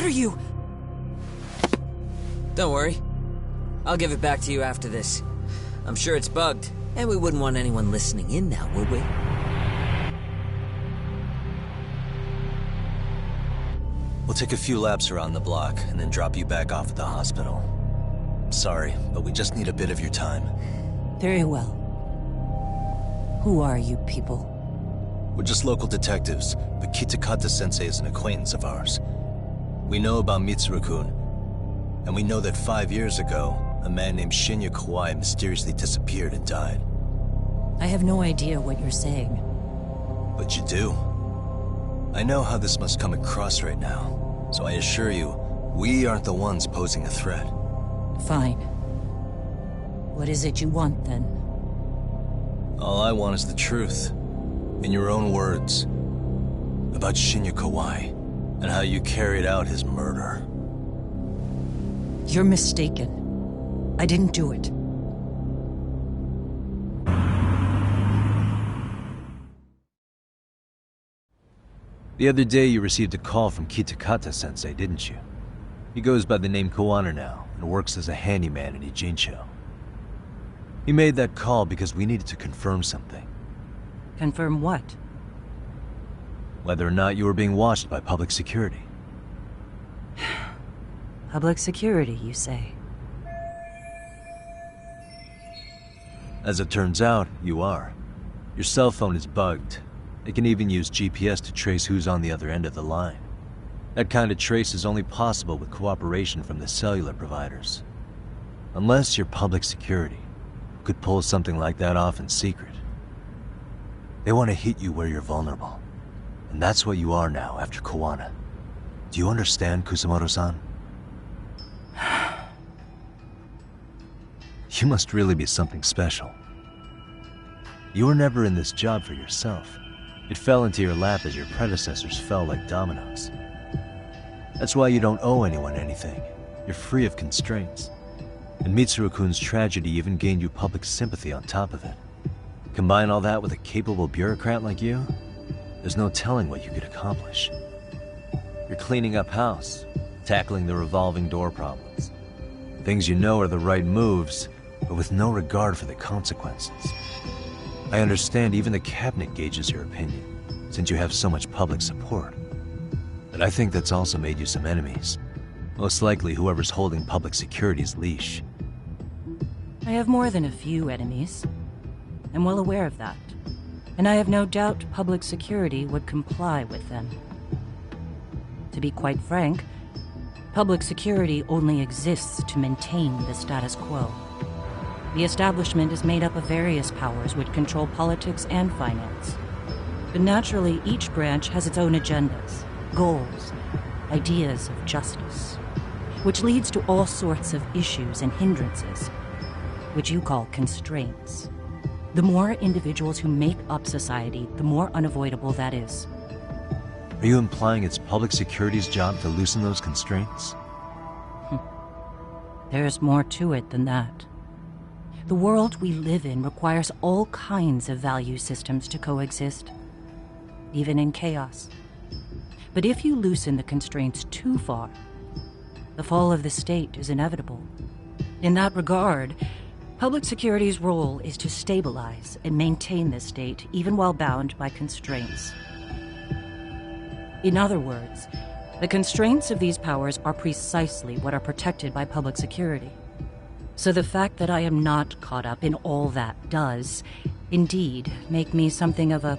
are you? Don't worry. I'll give it back to you after this. I'm sure it's bugged, and we wouldn't want anyone listening in now, would we? We'll take a few laps around the block, and then drop you back off at the hospital. Sorry, but we just need a bit of your time. Very well. Who are you people? We're just local detectives, but Kitakata-sensei is an acquaintance of ours. We know about Mitsuru-kun, and we know that 5 years ago, a man named Shinya Kawai mysteriously disappeared and died. I have no idea what you're saying. But you do. I know how this must come across right now, so I assure you, we aren't the ones posing a threat. Fine. What is it you want, then? All I want is the truth. In your own words. About Shinya Kawai, and how you carried out his murder. You're mistaken. I didn't do it. The other day you received a call from Kitakata-sensei, didn't you? He goes by the name Koano now, and works as a handyman in Ijincho. He made that call because we needed to confirm something. Confirm what? Whether or not you were being watched by public security. Public security, you say? As it turns out, you are. Your cell phone is bugged. It can even use GPS to trace who's on the other end of the line. That kind of trace is only possible with cooperation from the cellular providers. Unless you're public security, you could pull something like that off in secret. They want to hit you where you're vulnerable. And that's what you are now after Koano. Do you understand, Kusamoto-san? You must really be something special. You were never in this job for yourself. It fell into your lap as your predecessors fell like dominoes. That's why you don't owe anyone anything. You're free of constraints. And Mitsuru-kun's tragedy even gained you public sympathy on top of it. Combine all that with a capable bureaucrat like you, there's no telling what you could accomplish. You're cleaning up house, tackling the revolving door problems. Things you know are the right moves, but with no regard for the consequences. I understand even the cabinet gauges your opinion, since you have so much public support. But I think that's also made you some enemies. Most likely whoever's holding public security's leash. I have more than a few enemies. I'm well aware of that. And I have no doubt public security would comply with them. To be quite frank, public security only exists to maintain the status quo. The establishment is made up of various powers which control politics and finance. But naturally, each branch has its own agendas, goals, ideas of justice, which leads to all sorts of issues and hindrances, which you call constraints. The more individuals who make up society, the more unavoidable that is. Are you implying it's public security's job to loosen those constraints? There's more to it than that. The world we live in requires all kinds of value systems to coexist, even in chaos. But if you loosen the constraints too far, the fall of the state is inevitable. In that regard, public security's role is to stabilize and maintain the state, even while bound by constraints. In other words, the constraints of these powers are precisely what are protected by public security. So the fact that I am not caught up in all that does, indeed, make me something of a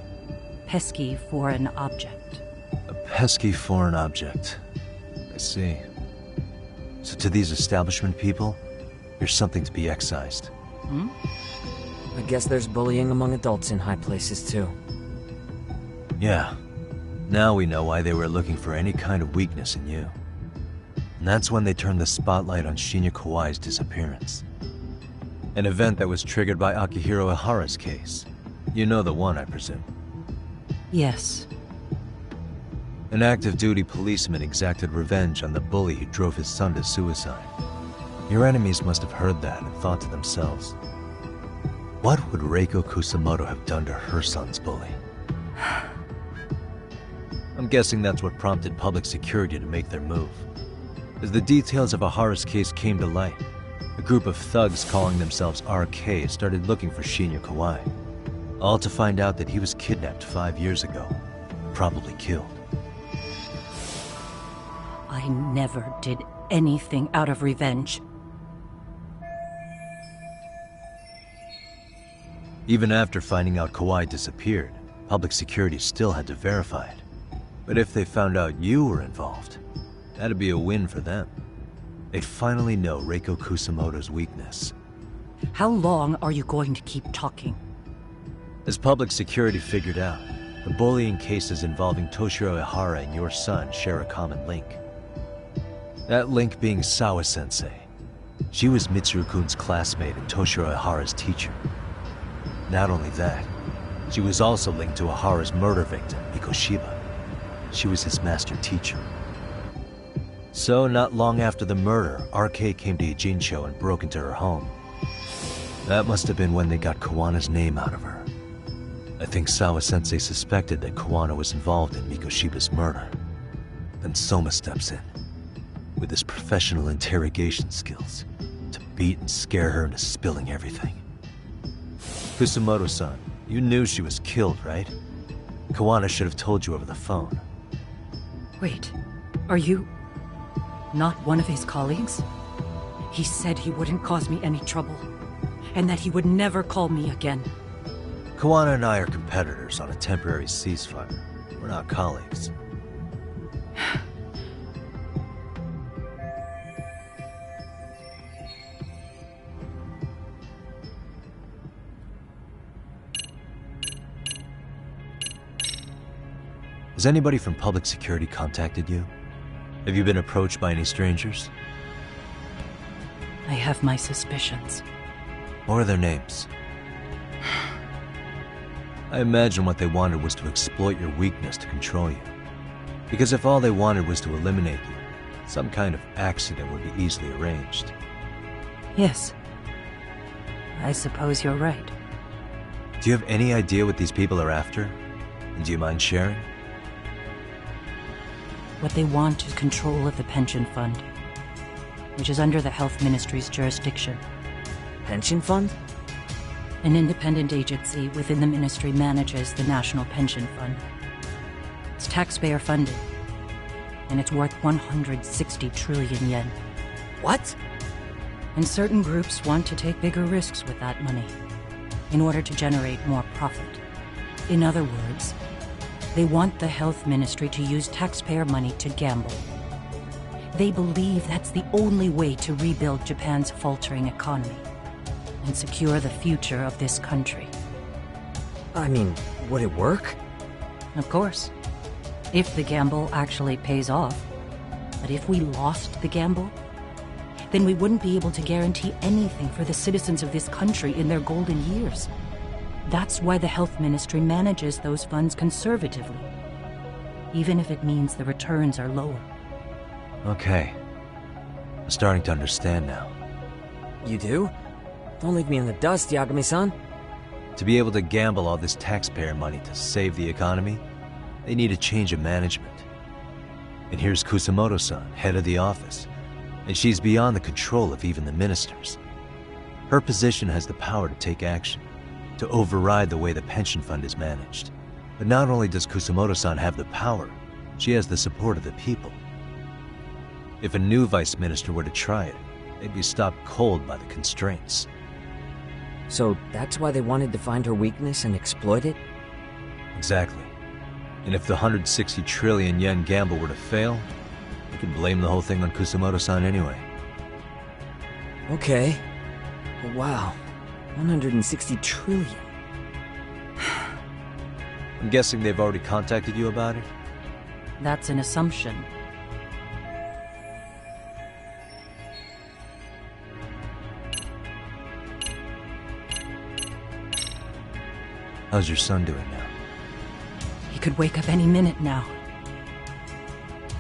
pesky foreign object. A pesky foreign object. I see. So to these establishment people, you're something to be excised. I guess there's bullying among adults in high places, too. Yeah. Now we know why they were looking for any kind of weakness in you. And that's when they turned the spotlight on Shinya Kawai's disappearance. An event that was triggered by Akihiro Ihara's case. You know the one, I presume. Yes. An active-duty policeman exacted revenge on the bully who drove his son to suicide. Your enemies must have heard that and thought to themselves, what would Reiko Kusamoto have done to her son's bully? I'm guessing that's what prompted public security to make their move. As the details of Ahara's case came to light, a group of thugs calling themselves RK started looking for Shinya Kawai, all to find out that he was kidnapped 5 years ago, probably killed. I never did anything out of revenge. Even after finding out Kawai disappeared, public security still had to verify it. But if they found out you were involved, that'd be a win for them. They'd finally know Reiko Kusamoto's weakness. How long are you going to keep talking? As public security figured out, the bullying cases involving Toshiro Ihara and your son share a common link. That link being Sawa-sensei. She was Mitsuru-kun's classmate and Toshiro Ihara's teacher. Not only that, she was also linked to Ihara's murder victim, Mikoshiba. She was his master teacher. So, not long after the murder, RK came to Ijincho and broke into her home. That must have been when they got Kawana's name out of her. I think Sawa-sensei suspected that Kawana was involved in Mikoshiba's murder. Then Soma steps in, with his professional interrogation skills, to beat and scare her into spilling everything. Kusamoto-san, you knew she was killed, right? Kawana should have told you over the phone. Wait, are you not one of his colleagues? He said he wouldn't cause me any trouble, and that he would never call me again. Kawana and I are competitors on a temporary ceasefire. We're not colleagues. Has anybody from public security contacted you? Have you been approached by any strangers? I have my suspicions. What are their names? I imagine what they wanted was to exploit your weakness to control you. Because if all they wanted was to eliminate you, some kind of accident would be easily arranged. Yes. I suppose you're right. Do you have any idea what these people are after? And do you mind sharing? What they want is control of the pension fund, which is under the Health Ministry's jurisdiction. Pension fund? An independent agency within the ministry manages the National Pension Fund. It's taxpayer funded, and it's worth 160 trillion yen. What? And certain groups want to take bigger risks with that money, in order to generate more profit. In other words, they want the health ministry to use taxpayer money to gamble. They believe that's the only way to rebuild Japan's faltering economy and secure the future of this country. I mean, would it work? Of course, if the gamble actually pays off. But if we lost the gamble, then we wouldn't be able to guarantee anything for the citizens of this country in their golden years. That's why the health ministry manages those funds conservatively, even if it means the returns are lower. Okay. I'm starting to understand now. You do? Don't leave me in the dust, Yagami-san. To be able to gamble all this taxpayer money to save the economy, they need a change of management. And here's Kusamoto-san, head of the office, and she's beyond the control of even the ministers. Her position has the power to take action, to override the way the pension fund is managed. But not only does Kusamoto-san have the power, she has the support of the people. If a new vice minister were to try it, they'd be stopped cold by the constraints. So that's why they wanted to find her weakness and exploit it? Exactly. And if the 160 trillion yen gamble were to fail, you could blame the whole thing on Kusamoto-san anyway. Okay. But wow, 160 trillion. I'm guessing they've already contacted you about it? That's an assumption. How's your son doing now? He could wake up any minute now.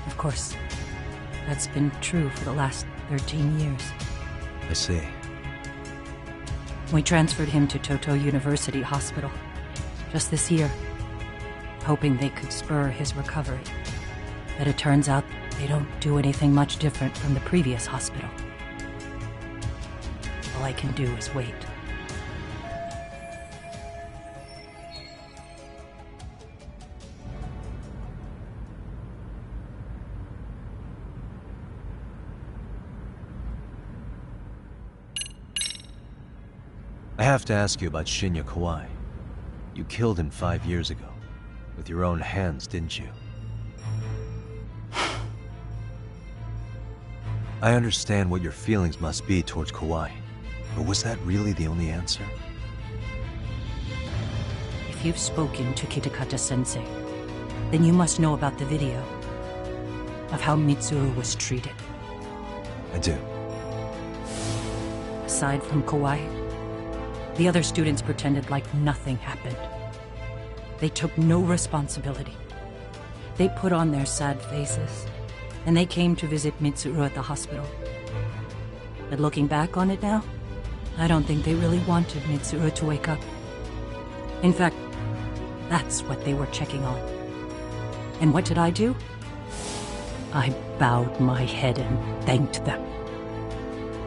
Of course, that's been true for the last 13 years. I see. We transferred him to Toto University Hospital just this year, hoping they could spur his recovery. But it turns out They don't do anything much different from the previous hospital. All I can do is wait. I have to ask you about Shinya Kawai. You killed him 5 years ago. With your own hands, didn't you? I understand what your feelings must be towards Kawai, but was that really the only answer? If you've spoken to Kitakata-sensei, then you must know about the video of how Mitsuru was treated. I do. Aside from Kawai, the other students pretended like nothing happened. They took no responsibility. They put on their sad faces, and they came to visit Mitsuru at the hospital. But looking back on it now, I don't think they really wanted Mitsuru to wake up. In fact, that's what they were checking on. And what did I do? I bowed my head and thanked them.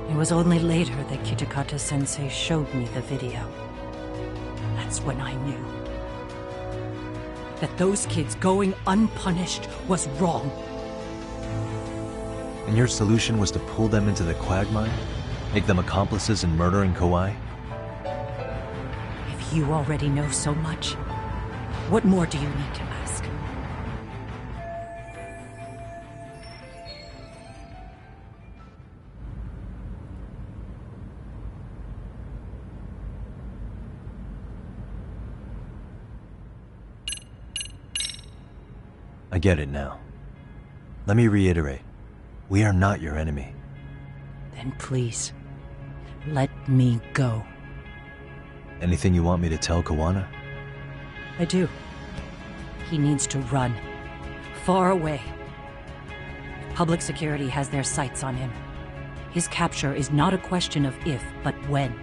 It was only later that Kitakata-sensei showed me the video. That's when I knew that those kids going unpunished was wrong. And your solution was to pull them into the quagmire? Make them accomplices in murdering Kawai? If you already know so much, what more do you need to ask? I get it now. Let me reiterate. We are not your enemy. Then please, let me go. Anything you want me to tell Kawana? I do. He needs to run. Far away. Public security has their sights on him. His capture is not a question of if, but when.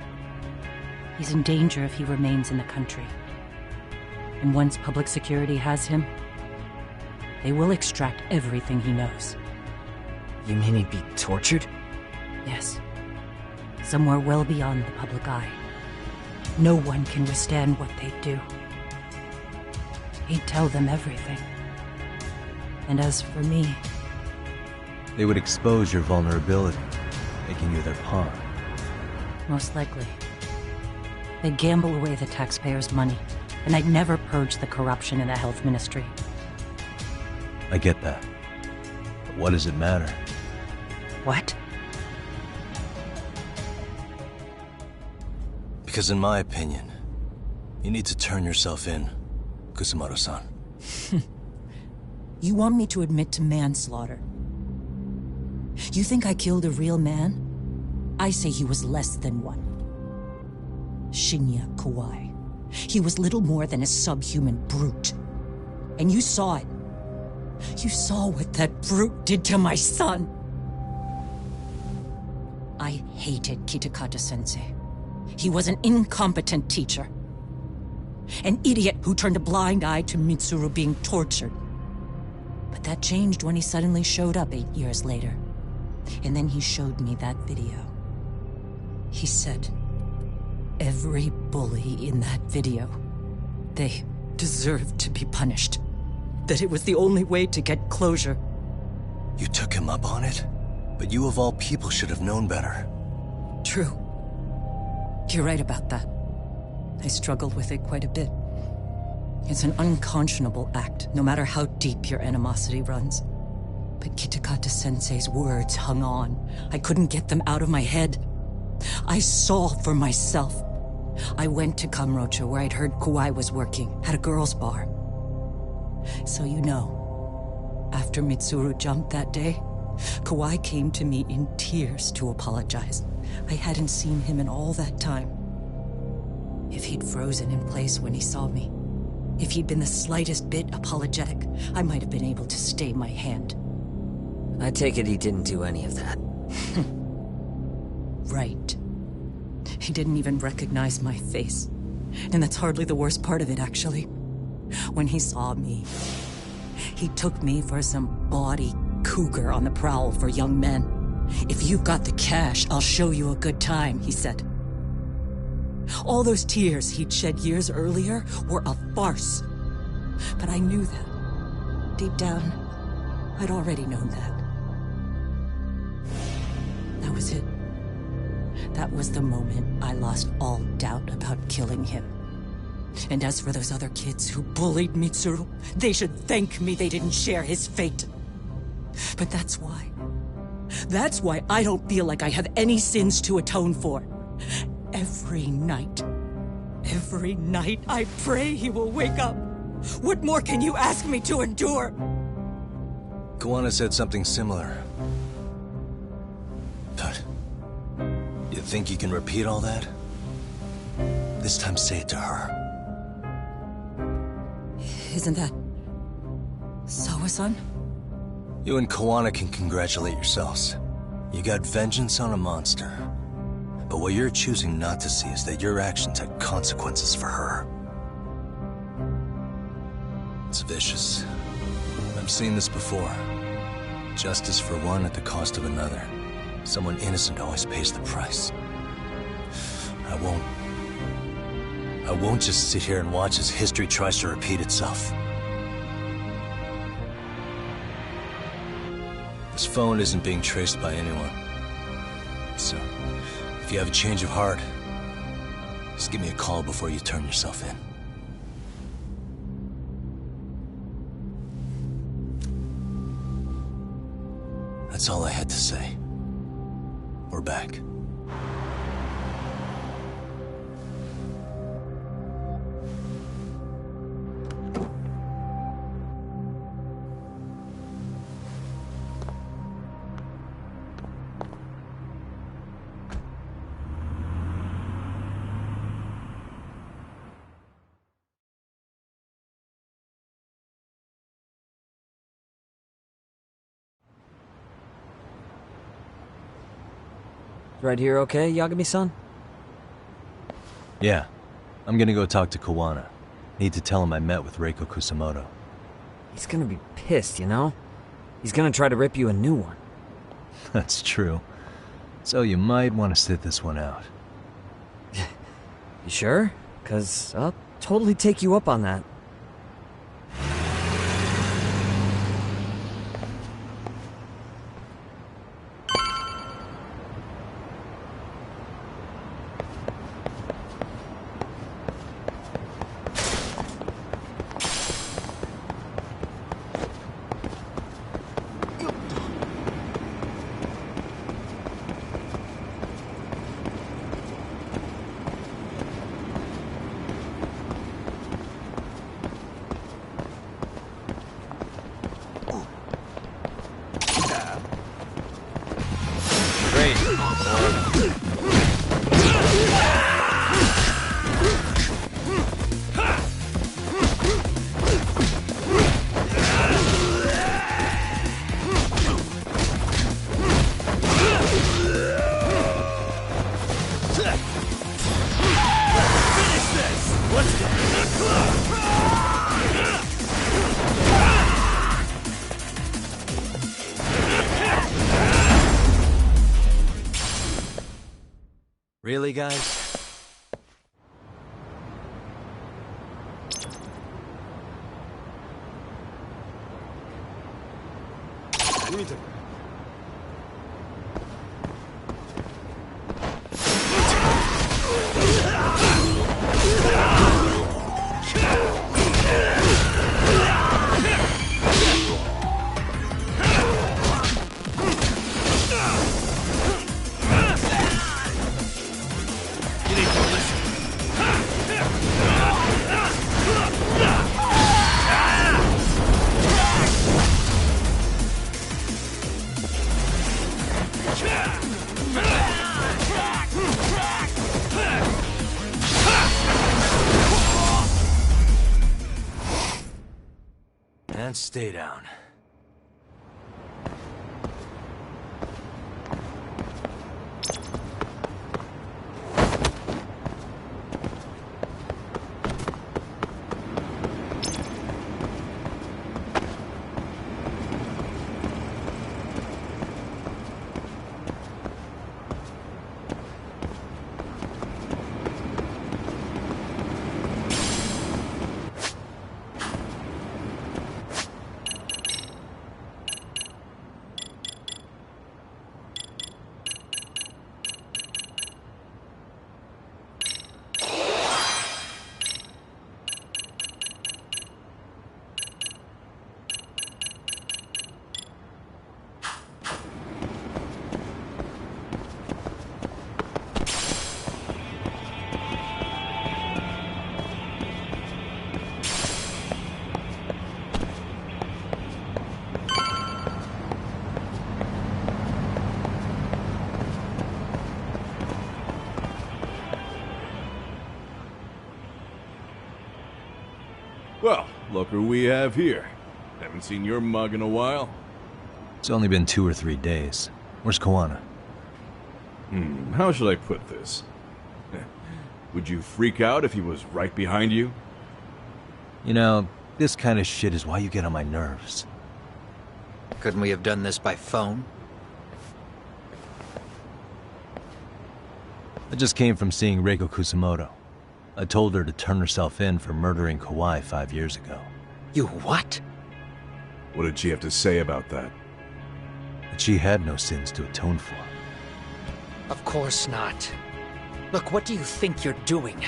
He's in danger if he remains in the country. And once public security has him, they will extract everything he knows. You mean he'd be tortured? Yes. Somewhere well beyond the public eye. No one can withstand what they do. He'd tell them everything. And as for me... They would expose your vulnerability, making you their pawn. Most likely. They'd gamble away the taxpayers' money, and I'd never purge the corruption in the health ministry. I get that. But what does it matter? What? Because in my opinion, you need to turn yourself in, Kusumaru-san. You want me to admit to manslaughter? You think I killed a real man? I say he was less than one. Shinya Kawai. He was little more than a subhuman brute. And you saw it. You saw what that brute did to my son. I hated Kitakata-sensei. He was an incompetent teacher. An idiot who turned a blind eye to Mitsuru being tortured. But that changed when he suddenly showed up 8 years later. And then he showed me that video. He said, every bully in that video, they deserved to be punished. That it was the only way to get closure. You took him up on it? But you of all people should have known better. True. You're right about that. I struggled with it quite a bit. It's an unconscionable act, no matter how deep your animosity runs. But Kitakata-sensei's words hung on. I couldn't get them out of my head. I saw for myself. I went to Kamurocho, where I'd heard Kawai was working, at a girls' bar. So you know, after Mitsuru jumped that day, Kawai came to me in tears to apologize. I hadn't seen him in all that time. If he'd frozen in place when he saw me, if he'd been the slightest bit apologetic, I might have been able to stay my hand. I take it he didn't do any of that. Right. He didn't even recognize my face. And that's hardly the worst part of it, actually. When he saw me, he took me for some bawdy, cougar on the prowl for young men. If you've got the cash, I'll show you a good time, he said. All those tears he'd shed years earlier were a farce. But I knew that. Deep down, I'd already known that. That was it. That was the moment I lost all doubt about killing him. And as for those other kids who bullied Mitsuru, they should thank me they didn't share his fate. But that's why I don't feel like I have any sins to atone for. Every night I pray he will wake up. What more can you ask me to endure? Kawana said something similar. But you think you can repeat all that? This time say it to her. Isn't that Sawa-san? You and Kawana can congratulate yourselves. You got vengeance on a monster. But what you're choosing not to see is that your actions had consequences for her. It's vicious. I've seen this before. Justice for one at the cost of another. Someone innocent always pays the price. I won't just sit here and watch as history tries to repeat itself. This phone isn't being traced by anyone. So, if you have a change of heart, just give me a call before you turn yourself in. That's all I had to say. We're back. Right here okay, Yagami-san? Yeah. I'm gonna go talk to Kawana. Need to tell him I met with Reiko Kusamoto. He's gonna be pissed, you know? He's gonna try to rip you a new one. That's true. So you might want to sit this one out. You sure? 'Cause I'll totally take you up on that. Really, guys? And stay down. Well, look who we have here. Haven't seen your mug in a while. It's only been 2 or 3 days. Where's Koana? How should I put this? Would you freak out if he was right behind you? You know, this kind of shit is why you get on my nerves. Couldn't we have done this by phone? I just came from seeing Reiko Kusamoto. I told her to turn herself in for murdering Kawai 5 years ago. You what? What did she have to say about that? That she had no sins to atone for. Of course not. Look, what do you think you're doing?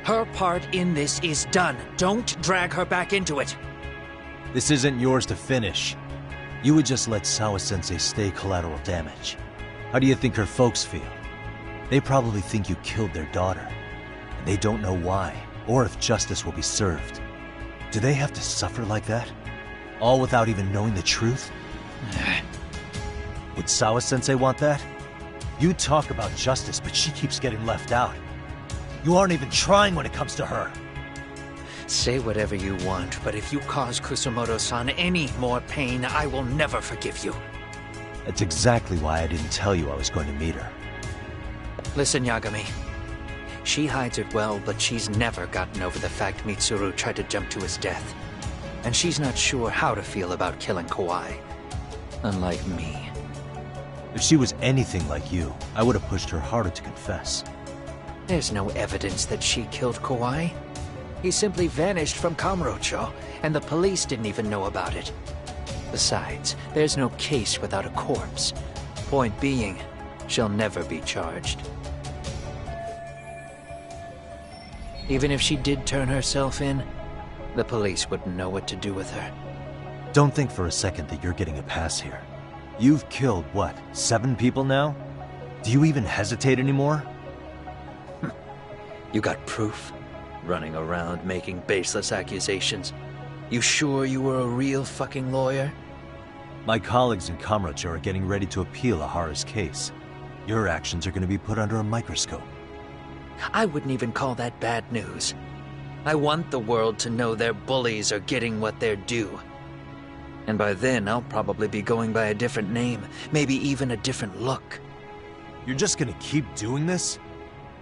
Her part in this is done. Don't drag her back into it. This isn't yours to finish. You would just let Sawa-sensei stay collateral damage. How do you think her folks feel? They probably think you killed their daughter. And they don't know why, or if justice will be served. Do they have to suffer like that? All without even knowing the truth? Would Sawa-sensei want that? You talk about justice, but she keeps getting left out. You aren't even trying when it comes to her. Say whatever you want, but if you cause Kusamoto-san any more pain, I will never forgive you. That's exactly why I didn't tell you I was going to meet her. Listen, Yagami. She hides it well, but she's never gotten over the fact Mitsuru tried to jump to his death. And she's not sure how to feel about killing Kawai. Unlike me. If she was anything like you, I would have pushed her harder to confess. There's no evidence that she killed Kawai. He simply vanished from Kamurocho, and the police didn't even know about it. Besides, there's no case without a corpse. Point being, she'll never be charged. Even if she did turn herself in, the police wouldn't know what to do with her. Don't think for a second that you're getting a pass here. You've killed, what, 7 people now? Do you even hesitate anymore? You got proof? Running around making baseless accusations. You sure you were a real fucking lawyer? My colleagues in Kamurocho are getting ready to appeal Ahara's case. Your actions are going to be put under a microscope. I wouldn't even call that bad news. I want the world to know their bullies are getting what they're due. And by then, I'll probably be going by a different name, maybe even a different look. You're just going to keep doing this?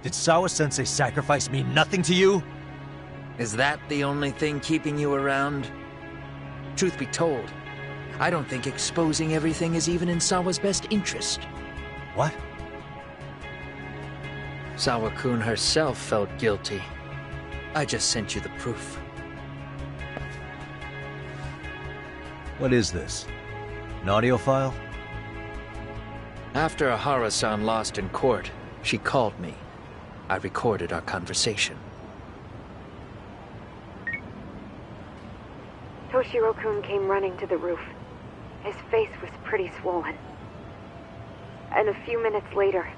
Did Sawa-sensei sacrifice mean nothing to you? Is that the only thing keeping you around? Truth be told, I don't think exposing everything is even in Sawa's best interest. What? Sawa-kun herself felt guilty. I just sent you the proof. What is this? An audio file? After Ahara-san lost in court, she called me. I recorded our conversation. Toshiro-kun came running to the roof. His face was pretty swollen. And a few minutes later,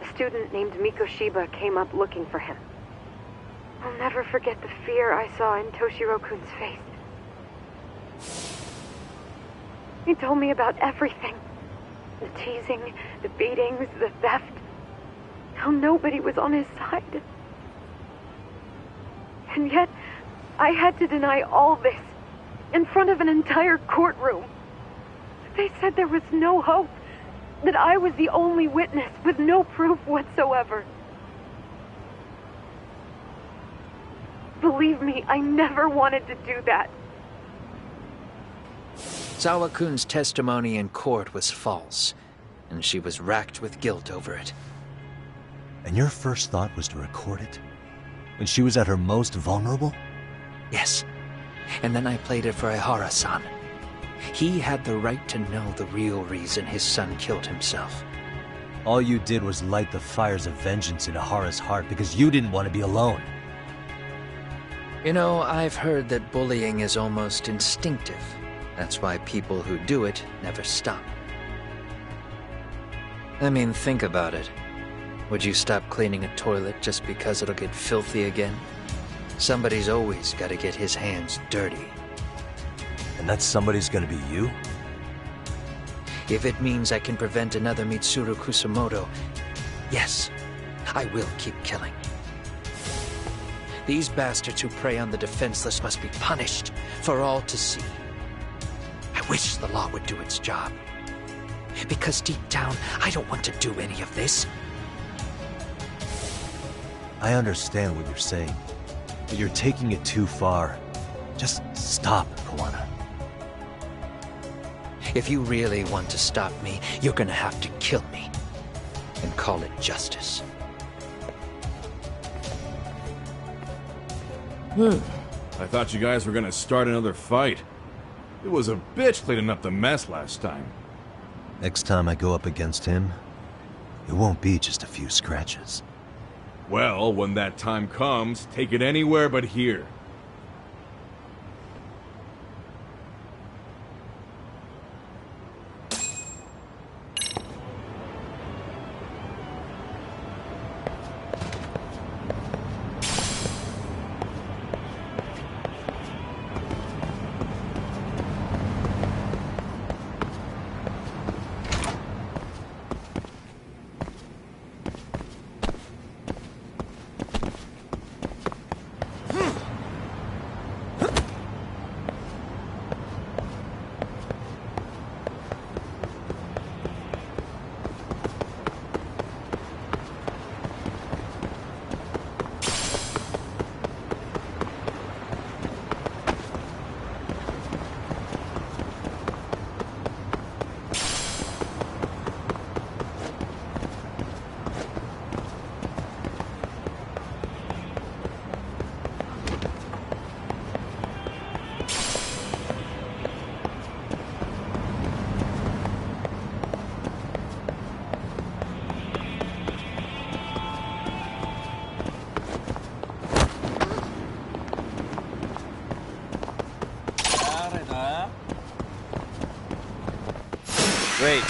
a student named Mikoshiba came up looking for him. I'll never forget the fear I saw in Toshiro-kun's face. He told me about everything. The teasing, the beatings, the theft. How nobody was on his side. And yet, I had to deny all this in front of an entire courtroom. They said there was no hope, that I was the only witness with no proof whatsoever. Believe me, I never wanted to do that. Sawa-kun's testimony in court was false, and she was racked with guilt over it. And your first thought was to record it? When she was at her most vulnerable? Yes. And then I played it for Ahara-san. He had the right to know the real reason his son killed himself. All you did was light the fires of vengeance in Ahara's heart because you didn't want to be alone. You know, I've heard that bullying is almost instinctive. That's why people who do it never stop. I mean, think about it. Would you stop cleaning a toilet just because it'll get filthy again? Somebody's always got to get his hands dirty. And that somebody's gonna be you? If it means I can prevent another Mitsuru Kusamoto, yes, I will keep killing. These bastards who prey on the defenseless must be punished for all to see. I wish the law would do its job. Because deep down, I don't want to do any of this. I understand what you're saying, but you're taking it too far. Just stop, Kawana. If you really want to stop me, you're gonna have to kill me. And call it justice. I thought you guys were gonna start another fight. It was a bitch cleaning up the mess last time. Next time I go up against him, it won't be just a few scratches. Well, when that time comes, take it anywhere but here. Wait.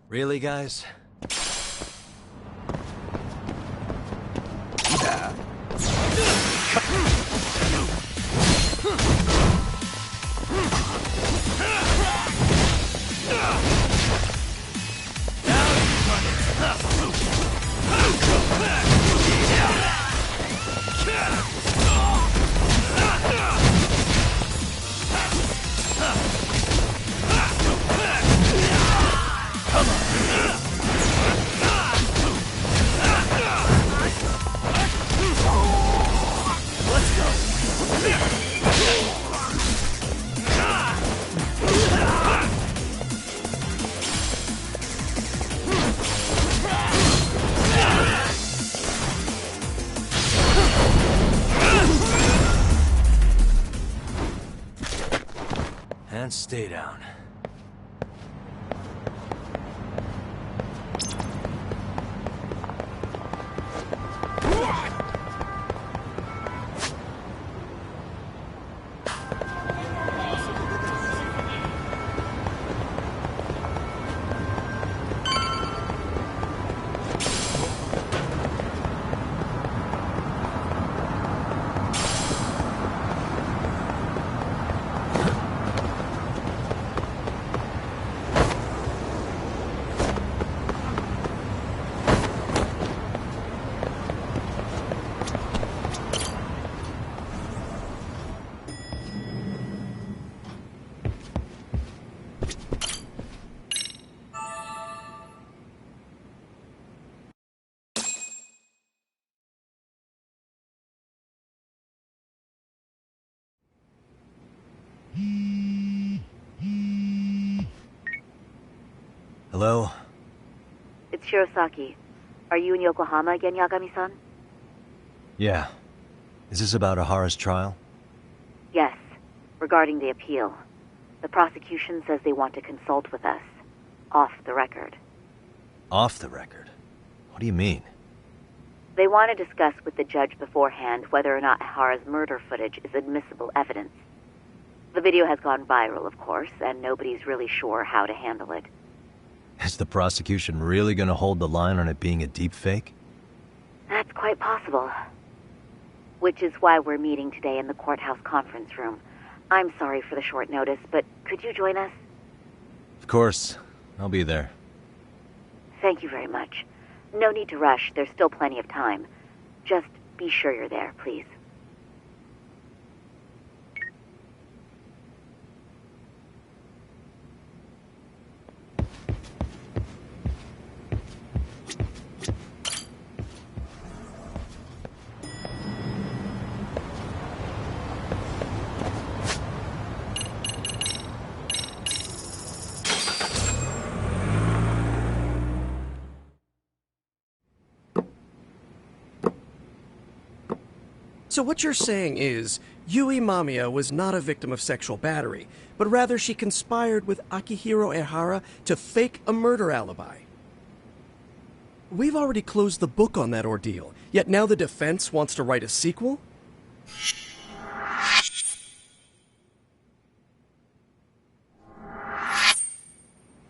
Really, guys? And stay down. Hello? It's Shirosaki. Are you in Yokohama again, Yagami-san? Yeah. Is this about Ahara's trial? Yes, regarding the appeal. The prosecution says they want to consult with us. Off the record. Off the record? What do you mean? They want to discuss with the judge beforehand whether or not Ahara's murder footage is admissible evidence. The video has gone viral, of course, and nobody's really sure how to handle it. Is the prosecution really gonna hold the line on it being a deep fake? That's quite possible. Which is why we're meeting today in the courthouse conference room. I'm sorry for the short notice, but could you join us? Of course. I'll be there. Thank you very much. No need to rush. There's still plenty of time. Just be sure you're there, please. So what you're saying is, Yui Mamiya was not a victim of sexual battery, but rather she conspired with Akihiro Ehara to fake a murder alibi. We've already closed the book on that ordeal, yet now the defense wants to write a sequel?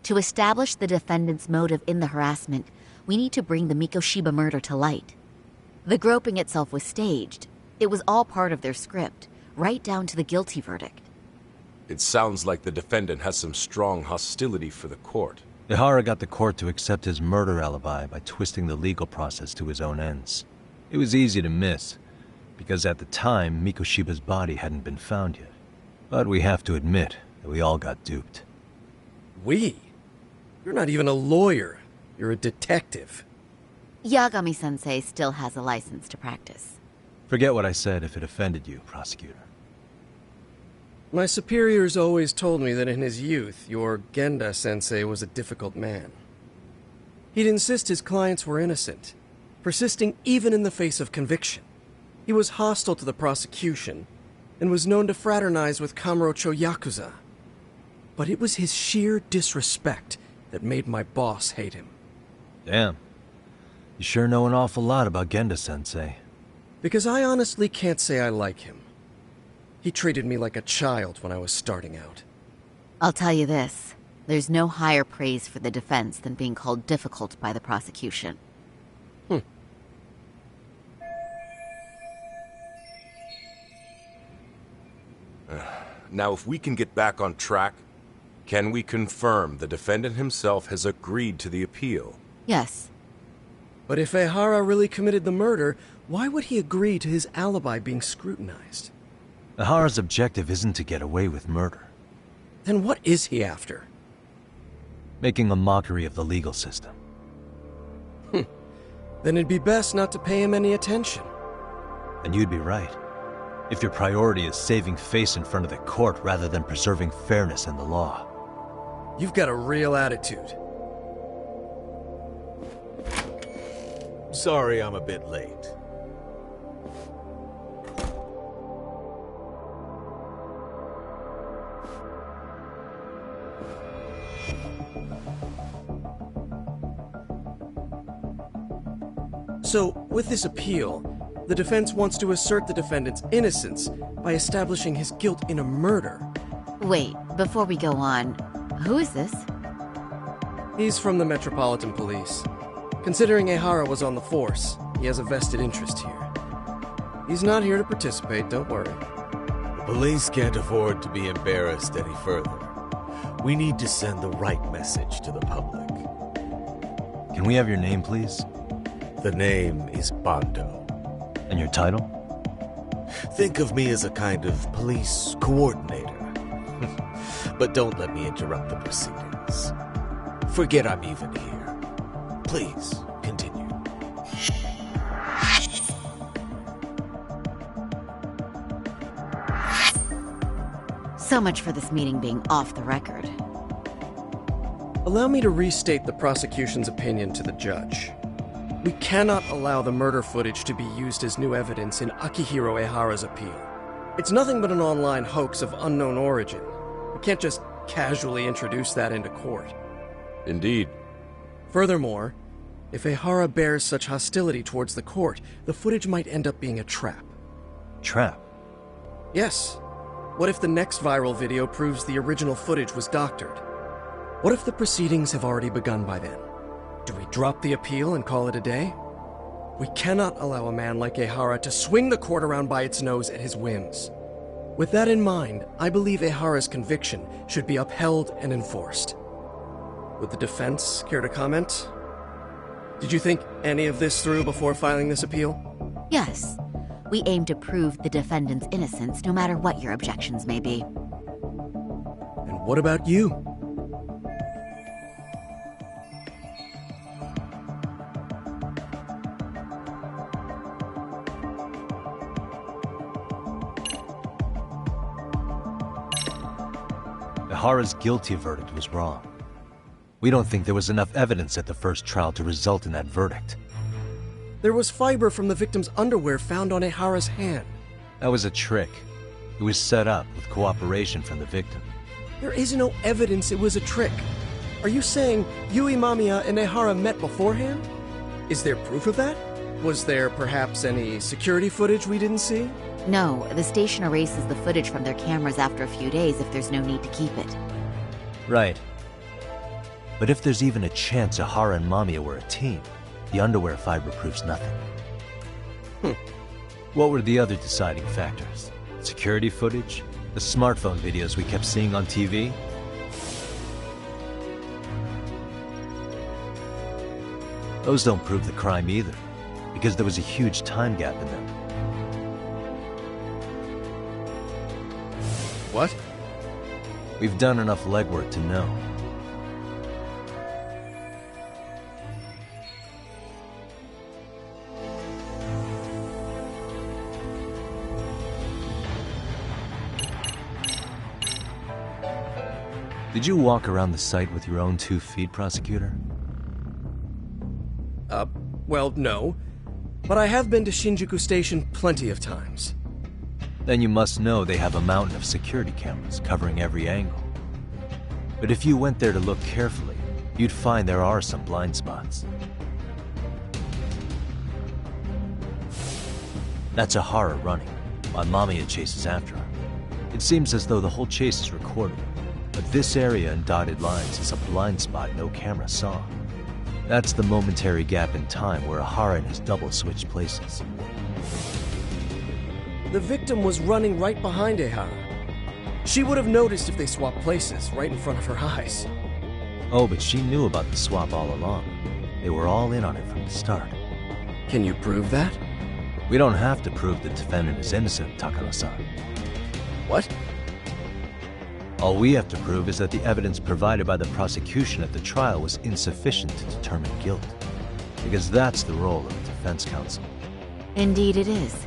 To establish the defendant's motive in the harassment, we need to bring the Mikoshiba murder to light. The groping itself was staged. It was all part of their script, right down to the guilty verdict. It sounds like the defendant has some strong hostility for the court. Ihara got the court to accept his murder alibi by twisting the legal process to his own ends. It was easy to miss, because at the time, Mikoshiba's body hadn't been found yet. But we have to admit that we all got duped. We? You're not even a lawyer. You're a detective. Yagami-sensei still has a license to practice. Forget what I said if it offended you, prosecutor. My superiors always told me that in his youth, your Genda-sensei was a difficult man. He'd insist his clients were innocent, persisting even in the face of conviction. He was hostile to the prosecution, and was known to fraternize with Kamurocho Yakuza. But it was his sheer disrespect that made my boss hate him. Damn. You sure know an awful lot about Genda-sensei. Because I honestly can't say I like him. He treated me like a child when I was starting out. I'll tell you this. There's no higher praise for the defense than being called difficult by the prosecution. Now, if we can get back on track, can we confirm the defendant himself has agreed to the appeal? Yes. But if Ehara really committed the murder, why would he agree to his alibi being scrutinized? Ihara's objective isn't to get away with murder. Then what is he after? Making a mockery of the legal system. Then it'd be best not to pay him any attention. And you'd be right. If your priority is saving face in front of the court rather than preserving fairness in the law. You've got a real attitude. Sorry I'm a bit late. So, with this appeal, the defense wants to assert the defendant's innocence by establishing his guilt in a murder. Wait, before we go on, who is this? He's from the Metropolitan Police. Considering Ehara was on the force, he has a vested interest here. He's not here to participate, don't worry. The police can't afford to be embarrassed any further. We need to send the right message to the public. Can we have your name, please? The name is Bando. And your title? Think of me as a kind of police coordinator. But don't let me interrupt the proceedings. Forget I'm even here. Please, continue. So much for this meeting being off the record. Allow me to restate the prosecution's opinion to the judge. We cannot allow the murder footage to be used as new evidence in Akihiro Ehara's appeal. It's nothing but an online hoax of unknown origin. We can't just casually introduce that into court. Indeed. Furthermore, if Ehara bears such hostility towards the court, the footage might end up being a trap. Trap? Yes. What if the next viral video proves the original footage was doctored? What if the proceedings have already begun by then? Do we drop the appeal and call it a day? We cannot allow a man like Ehara to swing the court around by its nose at his whims. With that in mind, I believe Ehara's conviction should be upheld and enforced. Would the defense care to comment? Did you think any of this through before filing this appeal? Yes. We aim to prove the defendant's innocence no matter what your objections may be. And what about you? Ehara's guilty verdict was wrong. We don't think there was enough evidence at the first trial to result in that verdict. There was fiber from the victim's underwear found on Ehara's hand. That was a trick. It was set up with cooperation from the victim. There is no evidence it was a trick. Are you saying Yui Mamiya and Ehara met beforehand? Is there proof of that? Was there perhaps any security footage we didn't see? No, the station erases the footage from their cameras after a few days if there's no need to keep it. Right. But if there's even a chance Ehara and Mamiya were a team, the underwear fiber proves nothing. What were the other deciding factors? Security footage? The smartphone videos we kept seeing on TV? Those don't prove the crime either, because there was a huge time gap in them. What? We've done enough legwork to know. Did you walk around the site with your own 2 feet, prosecutor? Well, no. But I have been to Shinjuku Station plenty of times. Then you must know they have a mountain of security cameras covering every angle. But if you went there to look carefully, you'd find there are some blind spots. That's Ehara running, while Mamiya chases after her. It seems as though the whole chase is recorded, but this area in dotted lines is a blind spot no camera saw. That's the momentary gap in time where Ehara and his double switched places. The victim was running right behind Ehara. She would have noticed if they swapped places right in front of her eyes. Oh, but she knew about the swap all along. They were all in on it from the start. Can you prove that? We don't have to prove the defendant is innocent, Takano-san. What? All we have to prove is that the evidence provided by the prosecution at the trial was insufficient to determine guilt. Because that's the role of the defense counsel. Indeed it is.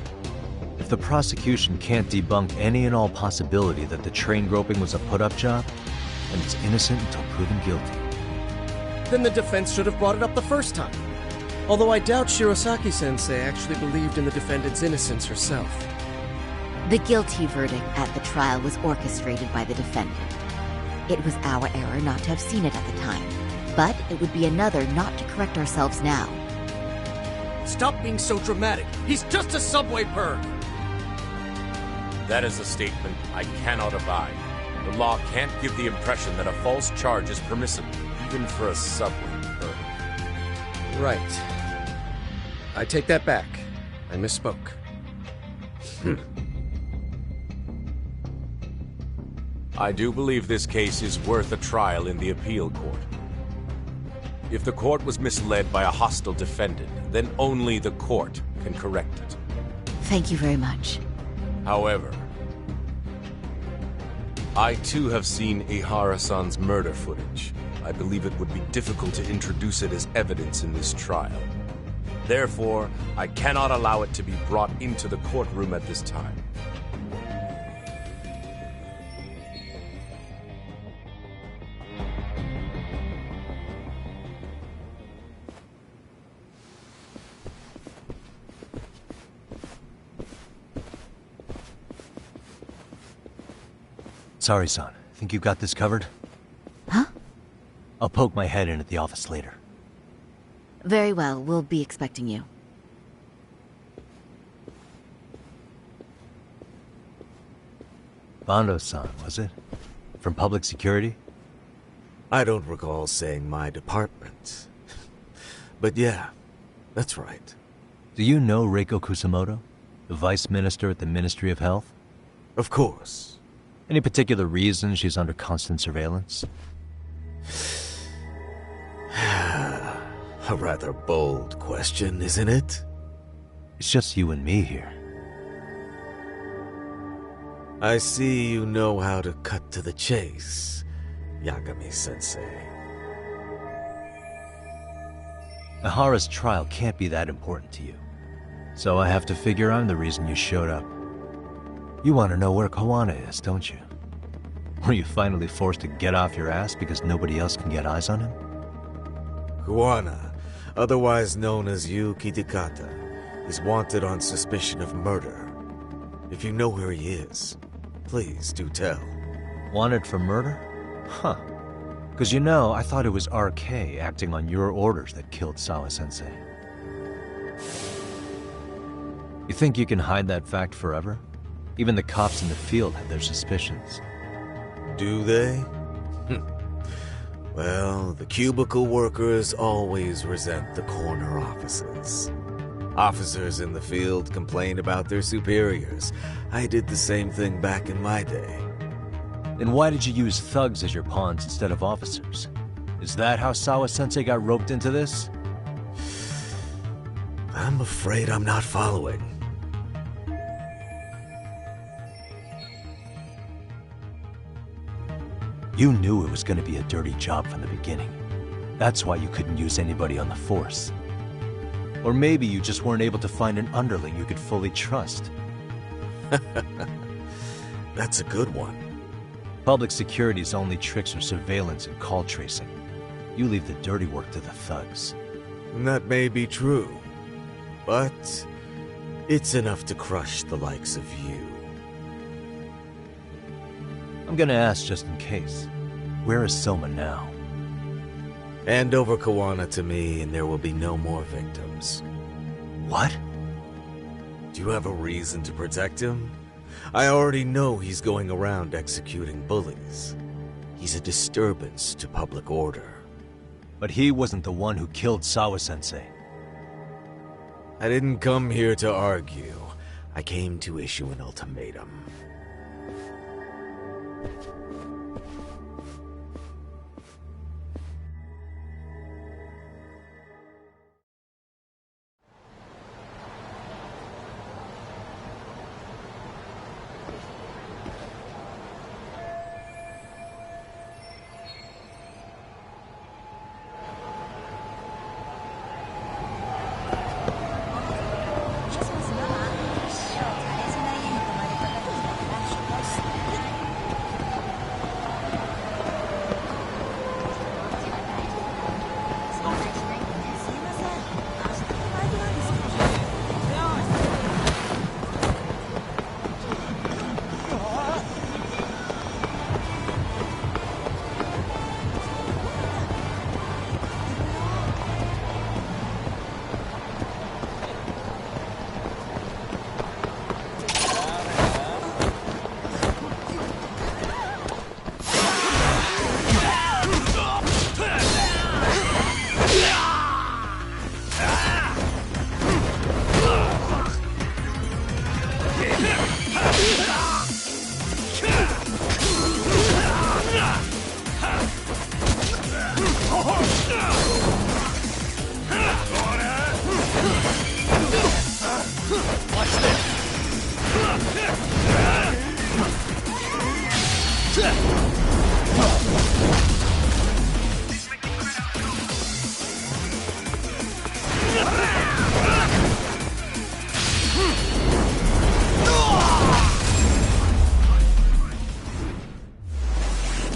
If the prosecution can't debunk any and all possibility that the train groping was a put-up job, then it's innocent until proven guilty. Then the defense should have brought it up the first time. Although I doubt Shirosaki-sensei actually believed in the defendant's innocence herself. The guilty verdict at the trial was orchestrated by the defendant. It was our error not to have seen it at the time, but it would be another not to correct ourselves now. Stop being so dramatic. He's just a subway bird. That is a statement I cannot abide. The law can't give the impression that a false charge is permissible, even for a subway bird. Right. I take that back. I misspoke. I do believe this case is worth a trial in the appeal court. If the court was misled by a hostile defendant, then only the court can correct it. Thank you very much. However, I too have seen Ehara-san's murder footage. I believe it would be difficult to introduce it as evidence in this trial. Therefore, I cannot allow it to be brought into the courtroom at this time. Sorry, son. Think you got this covered? Huh? I'll poke my head in at the office later. Very well, we'll be expecting you. Bando-san, was it? From public security? I don't recall saying my department. But yeah, that's right. Do you know Reiko Kusamoto? The vice minister at the Ministry of Health? Of course. Any particular reason she's under constant surveillance? A rather bold question, isn't it? It's just you and me here. I see you know how to cut to the chase, Yagami-sensei. Ihara's trial can't be that important to you. So I have to figure I'm the reason you showed up. You want to know where Kawana is, don't you? Were you finally forced to get off your ass because nobody else can get eyes on him? Kawana, otherwise known as Yu Kitakata, is wanted on suspicion of murder. If you know where he is, please do tell. Wanted for murder? Huh. Because you know, I thought it was RK acting on your orders that killed Sawa-sensei. You think you can hide that fact forever? Even the cops in the field have their suspicions. Do they? Well, the cubicle workers always resent the corner offices. Officers in the field complain about their superiors. I did the same thing back in my day. Then why did you use thugs as your pawns instead of officers? Is that how Sawa-sensei got roped into this? I'm afraid I'm not following. You knew it was going to be a dirty job from the beginning. That's why you couldn't use anybody on the force. Or maybe you just weren't able to find an underling you could fully trust. That's a good one. Public security's only tricks are surveillance and call tracing. You leave the dirty work to the thugs. That may be true, but it's enough to crush the likes of you. I'm gonna ask just in case. Where is Soma now? Hand over Kawana to me and there will be no more victims. What? Do you have a reason to protect him? I already know he's going around executing bullies. He's a disturbance to public order. But he wasn't the one who killed Sawa-sensei. I didn't come here to argue. I came to issue an ultimatum.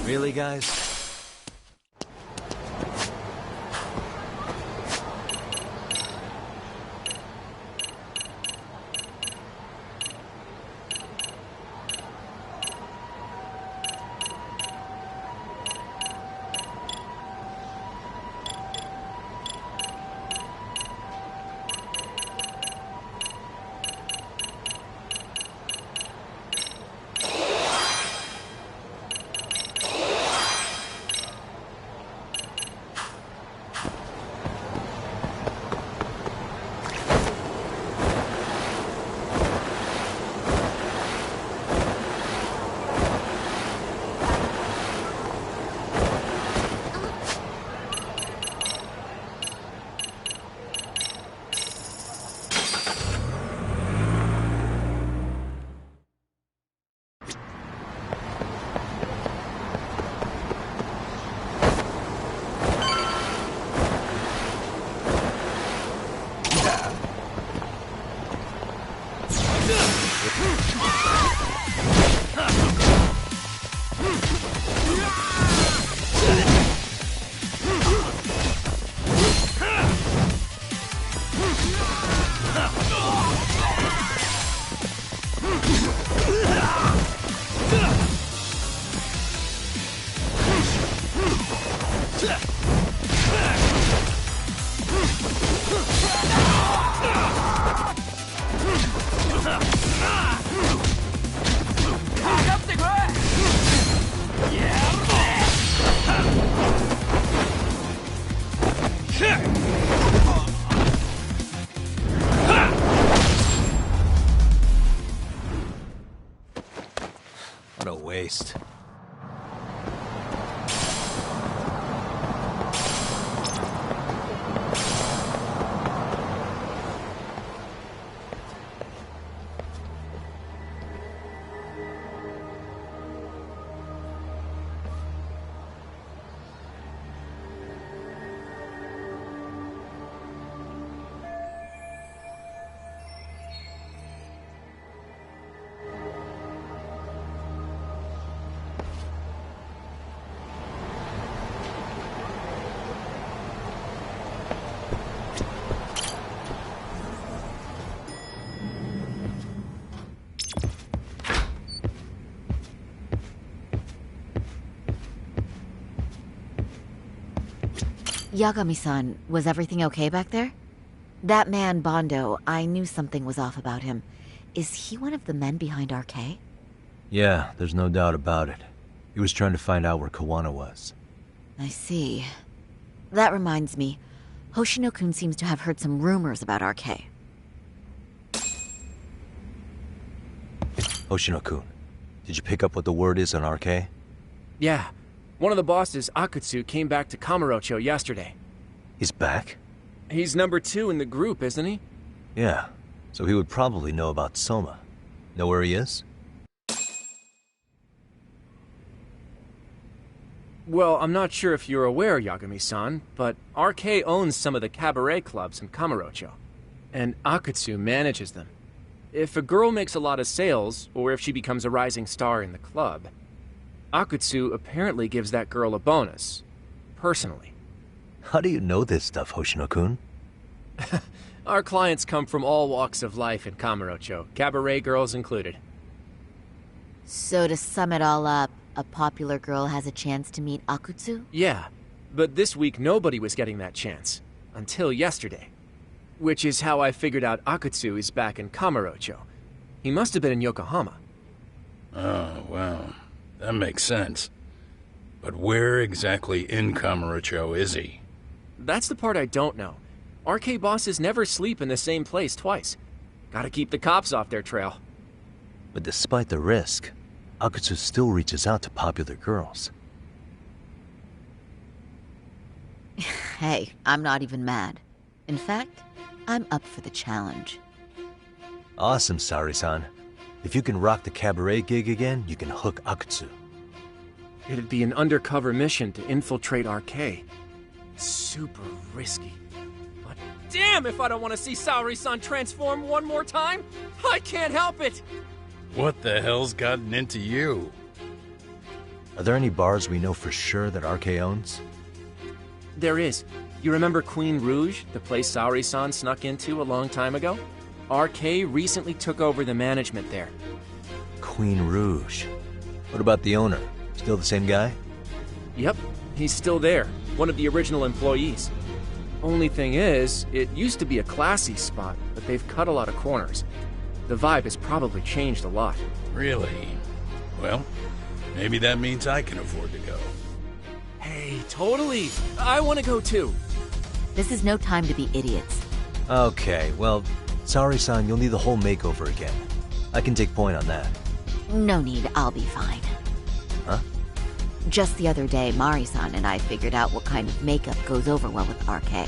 Really, guys? What a waste. Yagami-san, was everything okay back there? That man, Bondo, I knew something was off about him. Is he one of the men behind RK? Yeah, there's no doubt about it. He was trying to find out where Kawana was. I see. That reminds me, Hoshino-kun seems to have heard some rumors about RK. Hoshino-kun, did you pick up what the word is on RK? Yeah. One of the bosses, Akutsu, came back to Kamurocho yesterday. He's back? He's number 2 in the group, isn't he? Yeah, so he would probably know about Soma. Know where he is? Well, I'm not sure if you're aware, Yagami-san, but RK owns some of the cabaret clubs in Kamurocho, and Akutsu manages them. If a girl makes a lot of sales, or if she becomes a rising star in the club, Akutsu apparently gives that girl a bonus, personally. How do you know this stuff, Hoshino-kun? Our clients come from all walks of life in Kamurocho, cabaret girls included. So to sum it all up, a popular girl has a chance to meet Akutsu? Yeah, but this week nobody was getting that chance. Until yesterday. Which is how I figured out Akutsu is back in Kamurocho. He must have been in Yokohama. Oh, well, that makes sense. But where exactly in Kamurocho is he? That's the part I don't know. RK bosses never sleep in the same place twice. Gotta keep the cops off their trail. But despite the risk, Akutsu still reaches out to popular girls. Hey, I'm not even mad. In fact, I'm up for the challenge. Awesome, Sari-san. If you can rock the cabaret gig again, you can hook Akutsu. It'd be an undercover mission to infiltrate RK. Super risky. But damn if I don't want to see Saori-san transform one more time! I can't help it! What the hell's gotten into you? Are there any bars we know for sure that RK owns? There is. You remember Queen Rouge, the place Saori-san snuck into a long time ago? RK recently took over the management there. Queen Rouge. What about the owner? Still the same guy? Yep, he's still there. One of the original employees. Only thing is, it used to be a classy spot, but they've cut a lot of corners. The vibe has probably changed a lot. Really? Well, maybe that means I can afford to go. Hey, totally! I want to go too! This is no time to be idiots. Okay, well, Saori-san, you'll need the whole makeover again. I can take point on that. No need, I'll be fine. Huh? Just the other day, Mari-san and I figured out what kind of makeup goes over well with RK.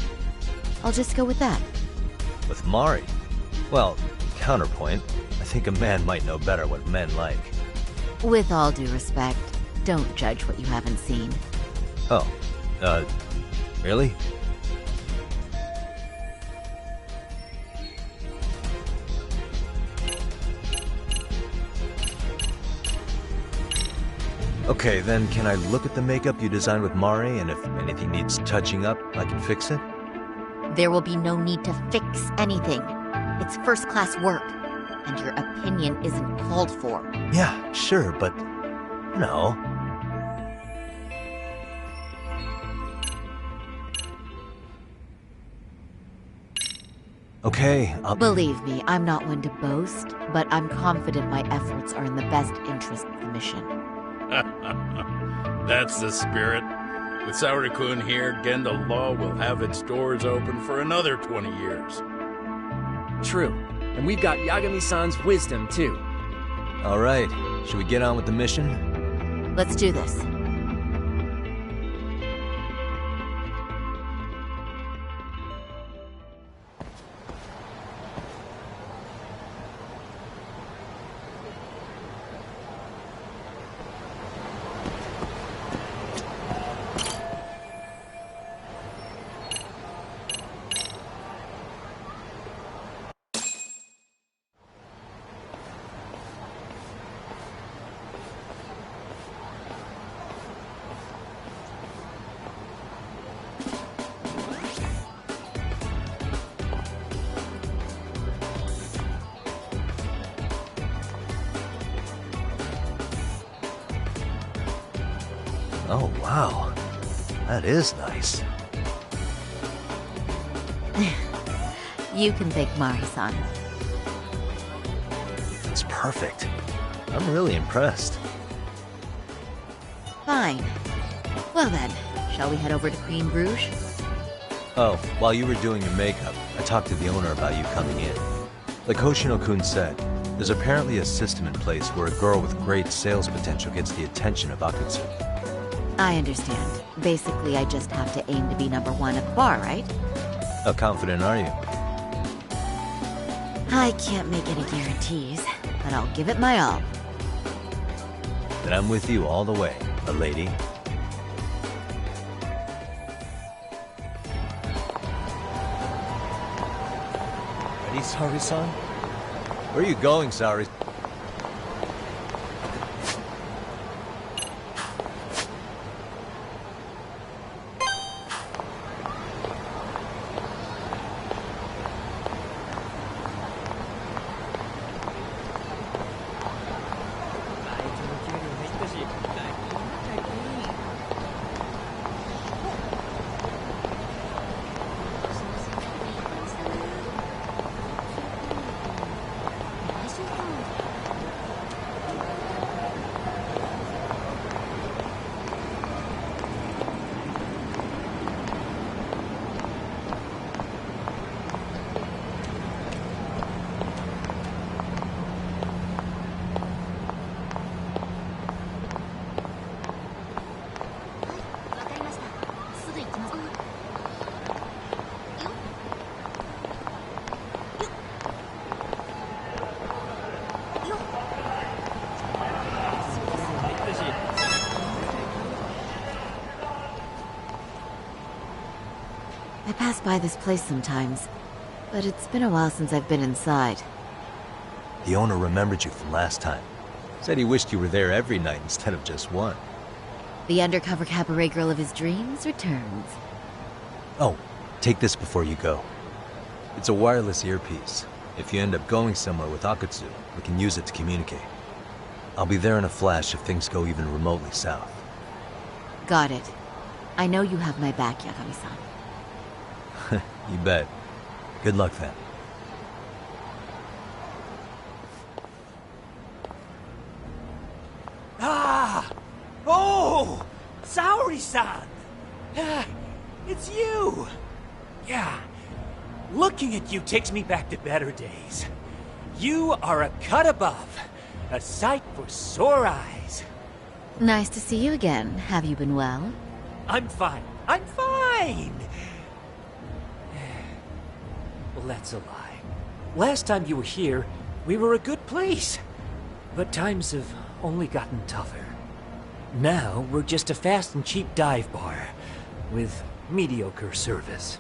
I'll just go with that. With Mari? Well, counterpoint, I think a man might know better what men like. With all due respect, don't judge what you haven't seen. Oh, really? Okay, then can I look at the makeup you designed with Mari, and if anything needs touching up, I can fix it? There will be no need to fix anything. It's first-class work, and your opinion isn't called for. Yeah, sure, but... no. Okay, Believe me, I'm not one to boast, but I'm confident my efforts are in the best interest of the mission. That's the spirit. With Saori-kun here, Genda Law will have its doors open for another 20 years. True. And we've got Yagami-san's wisdom, too. All right. Should we get on with the mission? Let's do this. Oh, wow. That is nice. You can thank Mari-san. It's perfect. I'm really impressed. Fine. Well then, shall we head over to Queen Bruges? Oh, while you were doing your makeup, I talked to the owner about you coming in. Like Hoshino-kun said, there's apparently a system in place where a girl with great sales potential gets the attention of Akutsu. I understand. Basically, I just have to aim to be #1 at the bar, right? How confident are you? I can't make any guarantees, but I'll give it my all. Then I'm with you all the way, a lady. Ready, Saori-san? Where are you going, Saori? I pass by this place sometimes, but it's been a while since I've been inside. The owner remembered you from last time. Said he wished you were there every night instead of just one. The undercover cabaret girl of his dreams returns. Oh, take this before you go. It's a wireless earpiece. If you end up going somewhere with Akutsu, we can use it to communicate. I'll be there in a flash if things go even remotely south. Got it. I know you have my back, Yagami-san. You bet. Good luck then. Ah! Oh! Saori-san! It's you! Yeah. Looking at you takes me back to better days. You are a cut above. A sight for sore eyes. Nice to see you again. Have you been well? I'm fine. I'm fine! Well, that's a lie. Last time you were here, we were a good place. But times have only gotten tougher. Now, we're just a fast and cheap dive bar with mediocre service.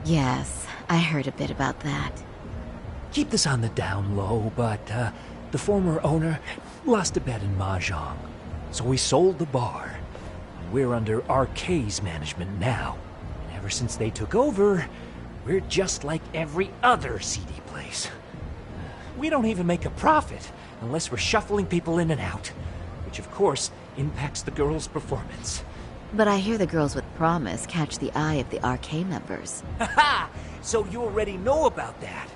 Yes, I heard a bit about that. Keep this on the down low, but the former owner lost a bet in Mahjong. So we sold the bar. We're under RK's management now. And ever since they took over, we're just like every other CD place. We don't even make a profit unless we're shuffling people in and out, which of course impacts the girls' performance. But I hear the girls with promise catch the eye of the RK members. Haha! So you already know about that.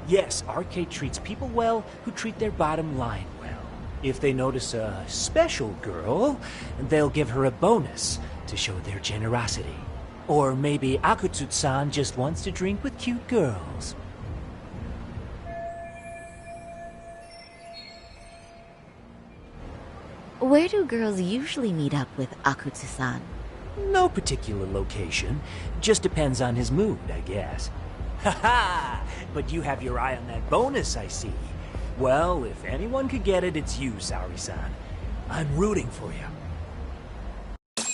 Yes, RK treats people well who treat their bottom line well. If they notice a special girl, they'll give her a bonus to show their generosity. Or maybe Akutsu-san just wants to drink with cute girls. Where do girls usually meet up with Akutsu-san? No particular location. Just depends on his mood, I guess. Haha! But you have your eye on that bonus, I see. Well, if anyone could get it, it's you, Saori-san. I'm rooting for you.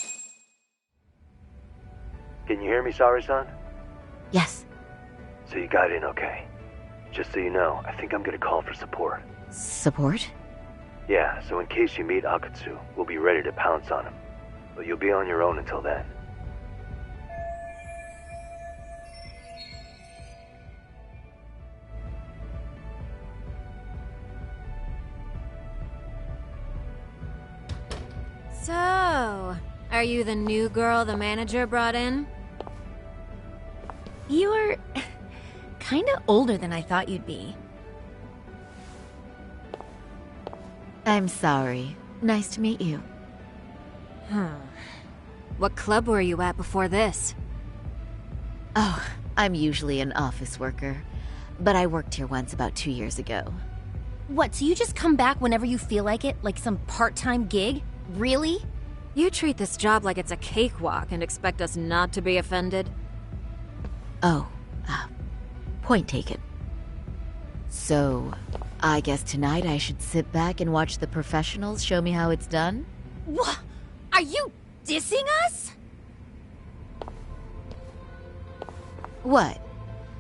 Can you hear me, Saori-san? Yes. So you got in okay. Just so you know, I think I'm gonna call for support. Support? Yeah, so in case you meet Akutsu, we'll be ready to pounce on him. But you'll be on your own until then. So, are you the new girl the manager brought in? You're kinda older than I thought you'd be. I'm sorry. Nice to meet you. What club were you at before this? Oh, I'm usually an office worker. But I worked here once about 2 years ago. What, so you just come back whenever you feel like it? Like some part-time gig? Really? You treat this job like it's a cakewalk and expect us not to be offended? Oh, point taken. So, I guess tonight I should sit back and watch the professionals show me how it's done? What? Are you dissing us? What?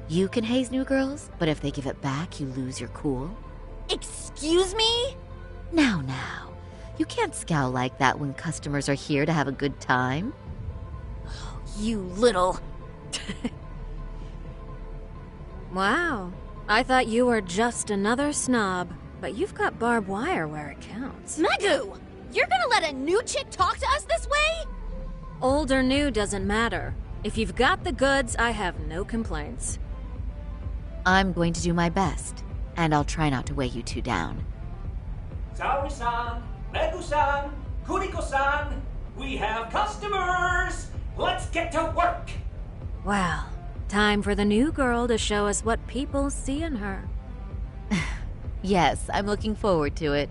You can haze new girls, but if they give it back, you lose your cool? Excuse me? Now. You can't scowl like that when customers are here to have a good time. You little... Wow. I thought you were just another snob, but you've got barbed wire where it counts. Megu! You're gonna let a new chick talk to us this way? Old or new doesn't matter. If you've got the goods, I have no complaints. I'm going to do my best, and I'll try not to weigh you two down. Saori-san, Megu-san, Kuniko-san, we have customers! Let's get to work! Well, time for the new girl to show us what people see in her. Yes, I'm looking forward to it.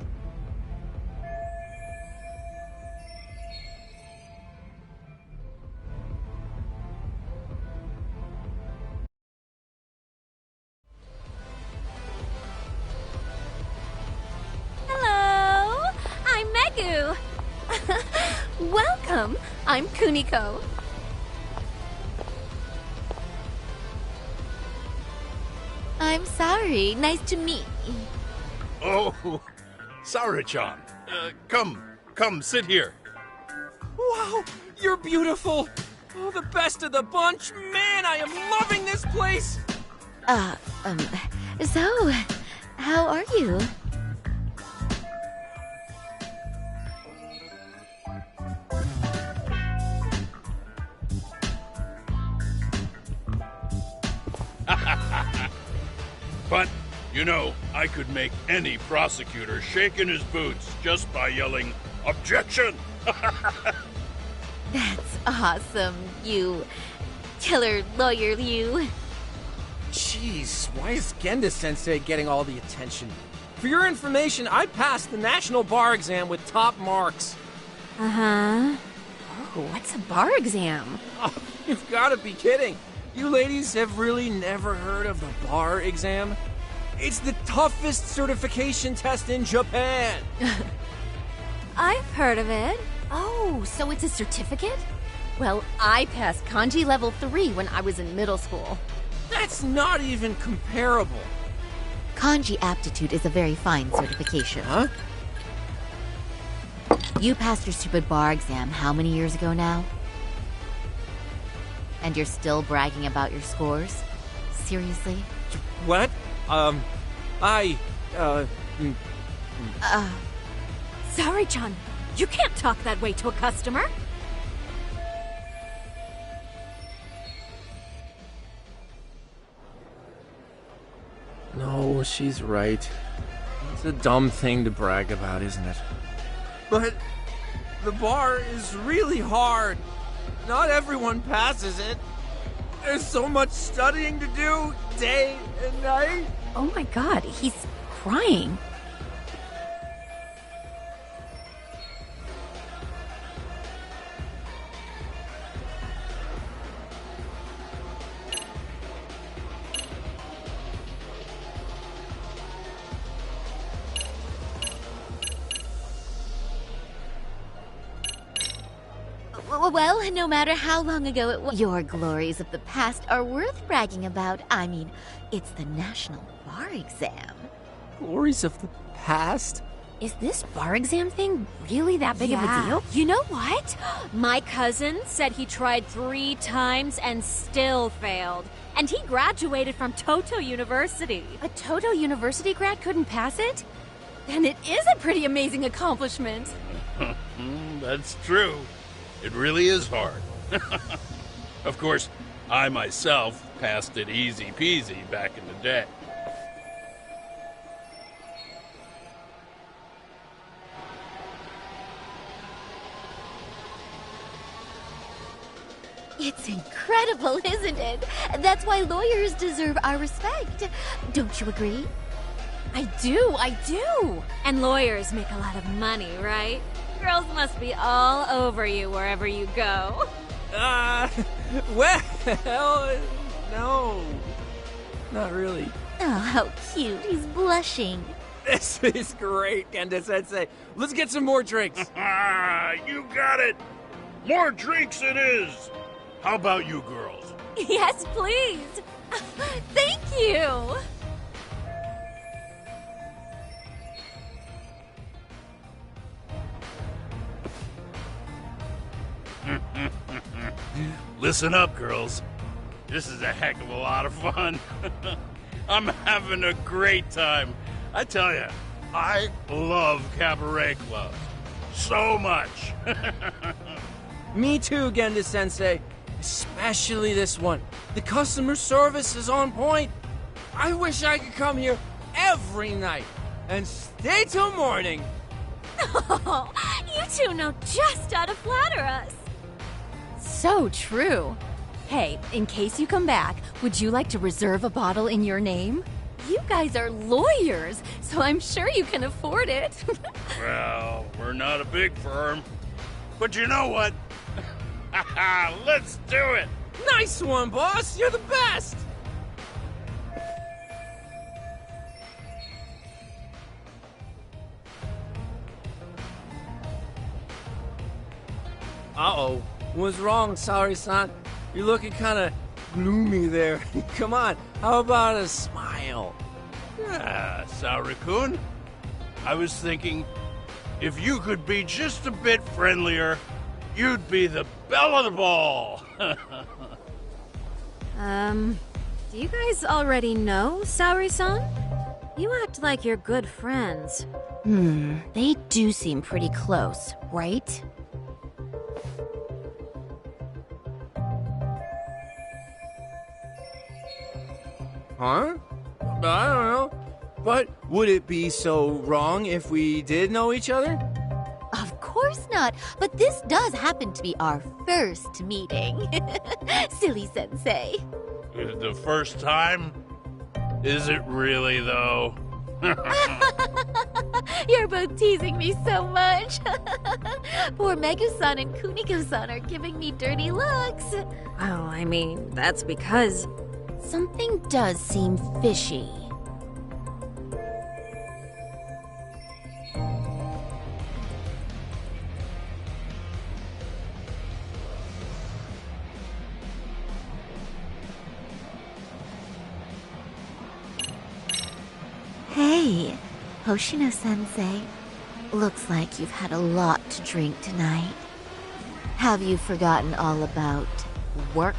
Hello! I'm Megu! Welcome! I'm Kuniko. I'm sorry. Nice to meet you. Oh, Saori-chan. Come, sit here. Wow, you're beautiful. Oh, the best of the bunch. Man, I am loving this place. So, how are you? But, you know, I could make any prosecutor shake in his boots just by yelling, "Objection!" That's awesome, you killer lawyer, you. Jeez, why is Genda-sensei getting all the attention? For your information, I passed the national bar exam with top marks. Uh-huh. Oh, what's a bar exam? Oh, you've got to be kidding. You ladies have really never heard of the bar exam? It's the toughest certification test in Japan. I've heard of it. Oh, so it's a certificate? Well, I passed kanji level 3 when I was in middle school. That's not even comparable. Kanji aptitude is a very fine certification. Huh? You passed your stupid bar exam how many years ago now? And you're still bragging about your scores? Seriously? What? Sorry, John. You can't talk that way to a customer. No, she's right. It's a dumb thing to brag about, isn't it? But the bar is really hard. Not everyone passes it. There's so much studying to do, day and night. Oh my god, he's crying. Well, no matter how long ago it was, your glories of the past are worth bragging about. I mean, it's the National Bar Exam. Glories of the past? Is this bar exam thing really that big of a deal? You know what? My cousin said he tried 3 times and still failed. And he graduated from Toto University. A Toto University grad couldn't pass it? Then it is a pretty amazing accomplishment. That's true. It really is hard. Of course, I myself passed it easy peasy back in the day. It's incredible, isn't it? That's why lawyers deserve our respect. Don't you agree? I do. And lawyers make a lot of money, right? Girls must be all over you wherever you go. Well, no. Not really. Oh, how cute. He's blushing. This is great, Genda-sensei. Let's get some more drinks. You got it. More drinks it is. How about you girls? Yes, please. Thank you. Listen up, girls. This is a heck of a lot of fun. I'm having a great time. I tell you, I love cabaret clubs. So much. Me too, Genda-sensei. Especially this one. The customer service is on point. I wish I could come here every night and stay till morning. Oh, you two know just how to flatter us. So true. Hey, in case you come back, would you like to reserve a bottle in your name? You guys are lawyers, so I'm sure you can afford it. Well, we're not a big firm. But you know what? Let's do it! Nice one, boss! You're the best! Uh-oh. What's wrong, Saori-san? You're looking kind of gloomy there. Come on, how about a smile? Yeah, Saori-kun. I was thinking, if you could be just a bit friendlier, you'd be the belle of the ball. Do you guys already know Saori-san? You act like you're good friends. They do seem pretty close, right? Huh? I don't know. But would it be so wrong if we did know each other? Of course not, but this does happen to be our first meeting. Silly sensei. The first time? Is it really, though? You're both teasing me so much. Poor Megu-san and Kuniko-san are giving me dirty looks. Oh, I mean, that's because... Something does seem fishy. Hey, Hoshino-sensei. Looks like you've had a lot to drink tonight. Have you forgotten all about work?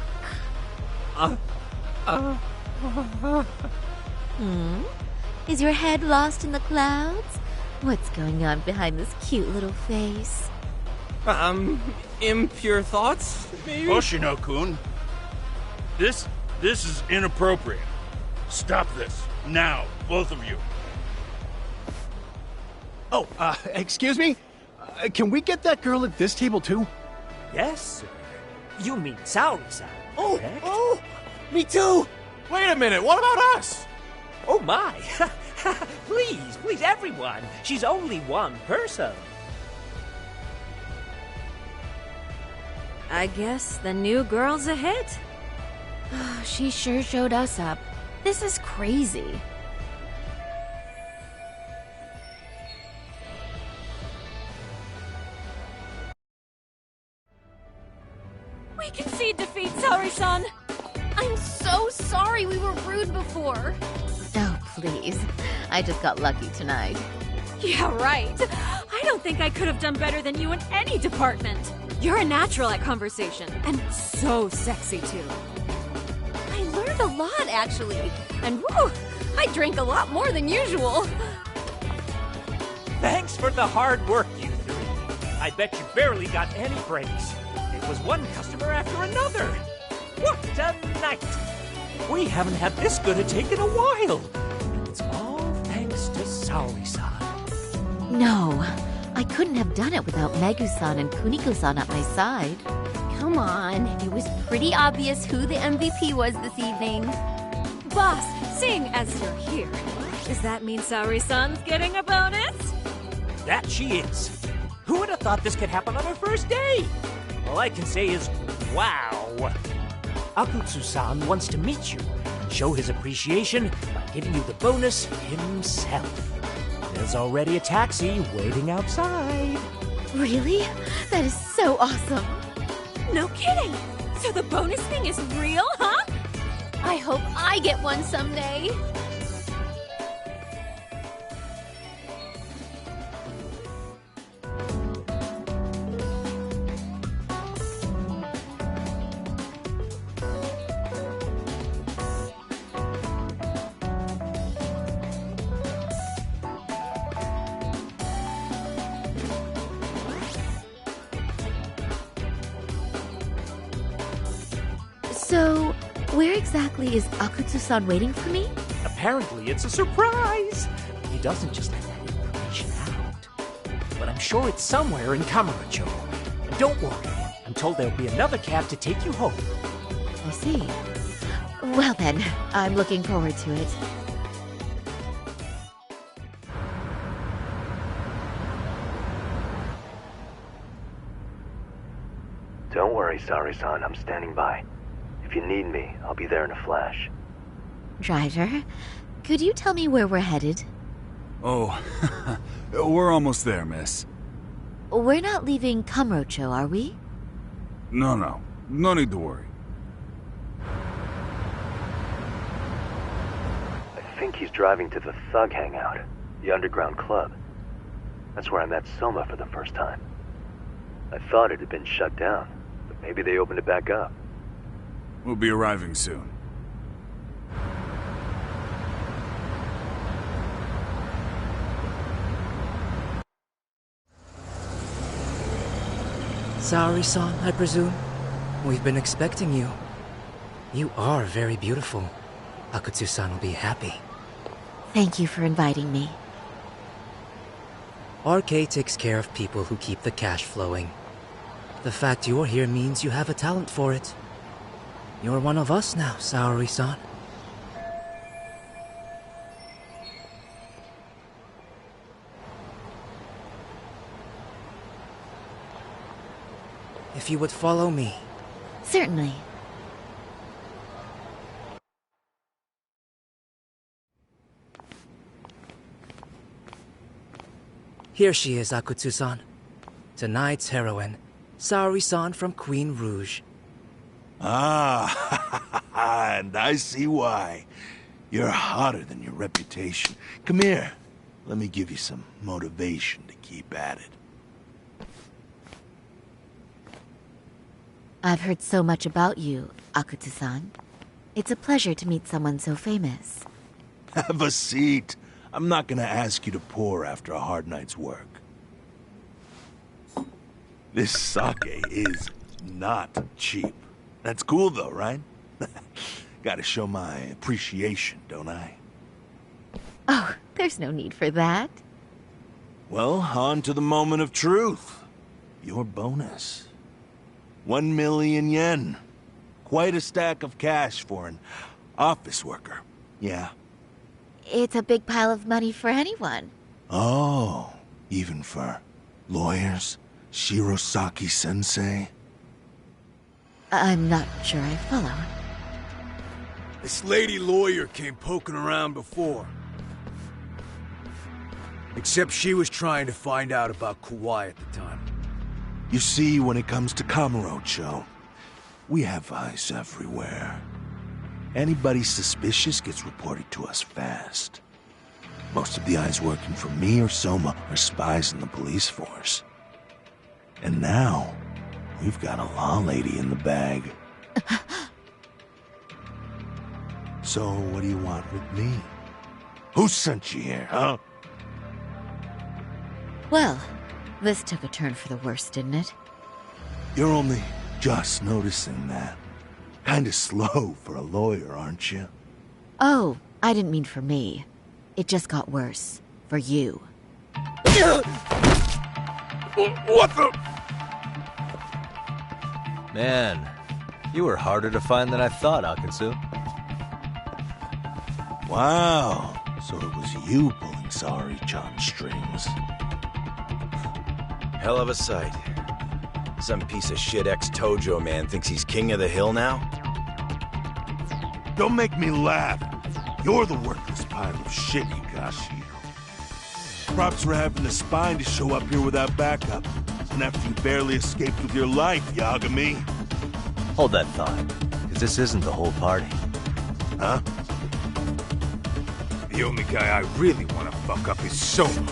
Is your head lost in the clouds? What's going on behind this cute little face? Impure thoughts, maybe? Hoshino-kun, this is inappropriate. Stop this, now, both of you. Oh, excuse me? Can we get that girl at this table too? Yes, sir. You mean Saori-san, correct? Oh, me too! Wait a minute, what about us? Oh my! Please, everyone! She's only one person. I guess the new girl's a hit. She sure showed us up. This is crazy. We concede defeat, Saori-san! I'm so sorry we were rude before. Oh, please. I just got lucky tonight. Yeah, right. I don't think I could have done better than you in any department. You're a natural at conversation, and so sexy too. I learned a lot, actually. And woo, I drank a lot more than usual. Thanks for the hard work, you three. I bet you barely got any breaks. It was one customer after another. What a night! We haven't had this good a take in a while. And it's all thanks to Saori-san. No, I couldn't have done it without Megu-san and Kuniko-san at my side. Come on, it was pretty obvious who the MVP was this evening. Boss, seeing as you're here, does that mean Saori-san's getting a bonus? That she is. Who would have thought this could happen on our first day? All I can say is, wow. Akutsu-san wants to meet you and show his appreciation by giving you the bonus himself. There's already a taxi waiting outside. Really? That is so awesome. No kidding! So the bonus thing is real, huh? I hope I get one someday. So, where exactly is Akutsu-san waiting for me? Apparently it's a surprise. He doesn't just let that information out. But I'm sure it's somewhere in Kamurocho. And don't worry, I'm told there'll be another cab to take you home. I see. Well then, I'm looking forward to it. Don't worry, Saori-san, I'm standing by. If you need me, I'll be there in a flash. Driver, could you tell me where we're headed? Oh, we're almost there, miss. We're not leaving Kamurocho, are we? No need to worry. I think he's driving to the Thug Hangout, the underground club. That's where I met Soma for the first time. I thought it had been shut down, but maybe they opened it back up. We'll be arriving soon. Saori-san, I presume? We've been expecting you. You are very beautiful. Akutsu-san will be happy. Thank you for inviting me. RK takes care of people who keep the cash flowing. The fact you're here means you have a talent for it. You're one of us now, Saori-san. If you would follow me. Certainly. Here she is, Akutsu-san. Tonight's heroine, Saori-san from Queen Rouge. Ah, and I see why. You're hotter than your reputation. Come here. Let me give you some motivation to keep at it. I've heard so much about you, Akuto-san. It's a pleasure to meet someone so famous. Have a seat. I'm not gonna ask you to pour after a hard night's work. This sake is not cheap. That's cool though, right? Gotta show my appreciation, don't I? Oh, there's no need for that. Well, on to the moment of truth. Your bonus. 1 million yen. Quite a stack of cash for an office worker. Yeah. It's a big pile of money for anyone. Oh, even for lawyers? Shirosaki-sensei? I'm not sure I follow. This lady lawyer came poking around before. Except she was trying to find out about Kauai at the time. You see, when it comes to Kamurocho, we have eyes everywhere. Anybody suspicious gets reported to us fast. Most of the eyes working for me or Soma are spies in the police force. And now, we've got a law lady in the bag. So, what do you want with me? Who sent you here, huh? Well, this took a turn for the worse, didn't it? You're only just noticing that. Kinda slow for a lawyer, aren't you? Oh, I didn't mean for me. It just got worse. For you. What the? Man, you were harder to find than I thought, Akatsu. Wow, so it was you pulling Saori-chan's strings. Hell of a sight. Some piece of shit ex-Tojo man thinks he's king of the hill now? Don't make me laugh. You're the worthless pile of shit, Higashi. Props for having the spine to show up here without backup. And after you barely escaped with your life, Yagami. Hold that thought, because this isn't the whole party. Huh? The only guy I really want to fuck up is Soma.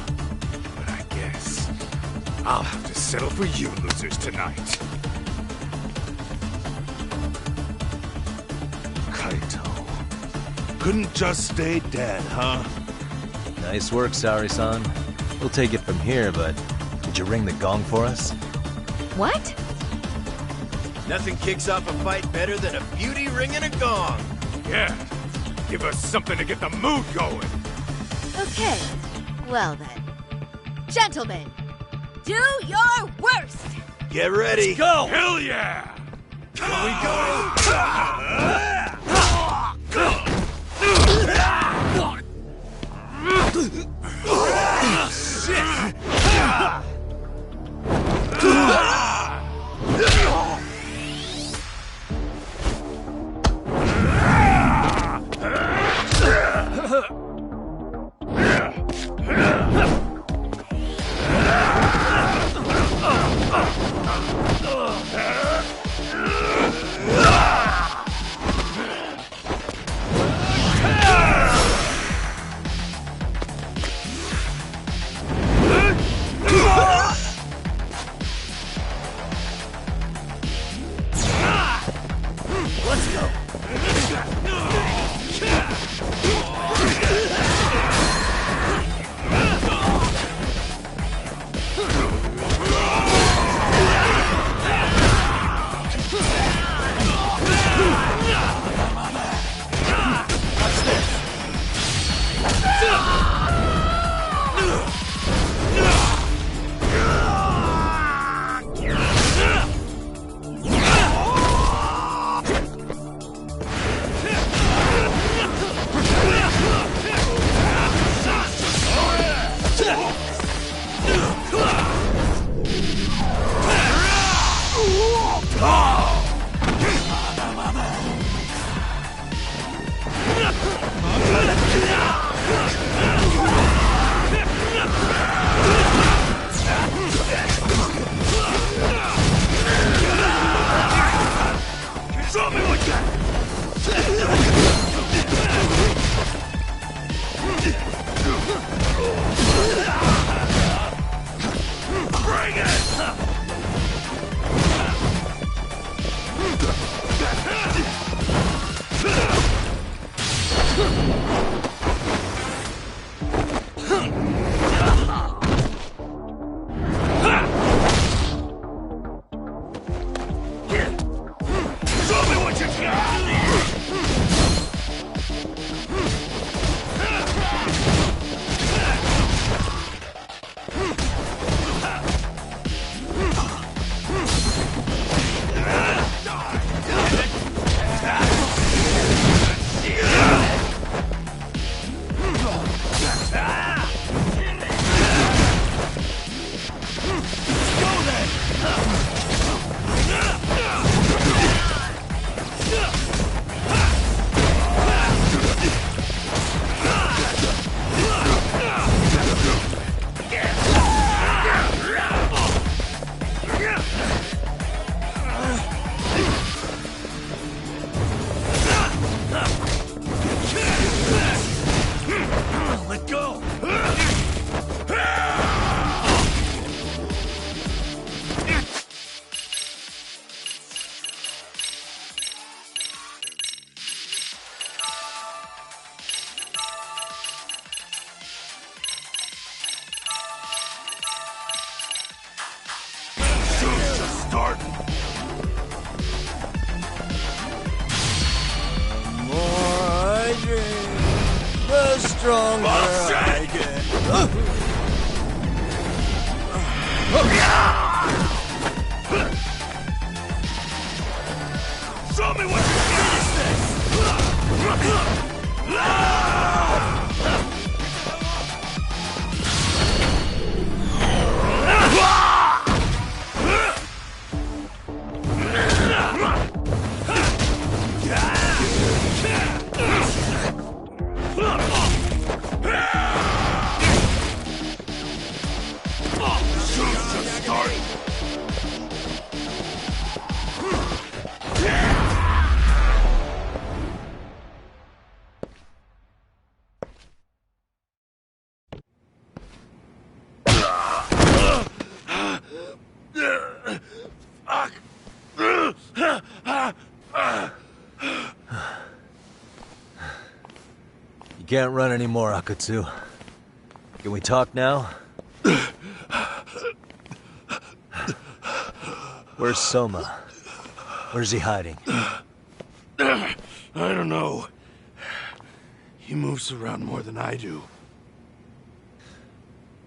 But I guess I'll have to settle for you losers tonight. Kaito. Couldn't just stay dead, huh? Nice work, Saori-san. We'll take it from here, but did you ring the gong for us? What? Nothing kicks off a fight better than a beauty ringing a gong. Yeah, give us something to get the mood going. Okay, well then. Gentlemen, do your worst! Get ready. Let's go! Hell yeah! Here we go! Shit! stronger I get. Show me what you finish You can't run anymore, Akatsu. Can we talk now? Where's Soma? Where's he hiding? I don't know. He moves around more than I do.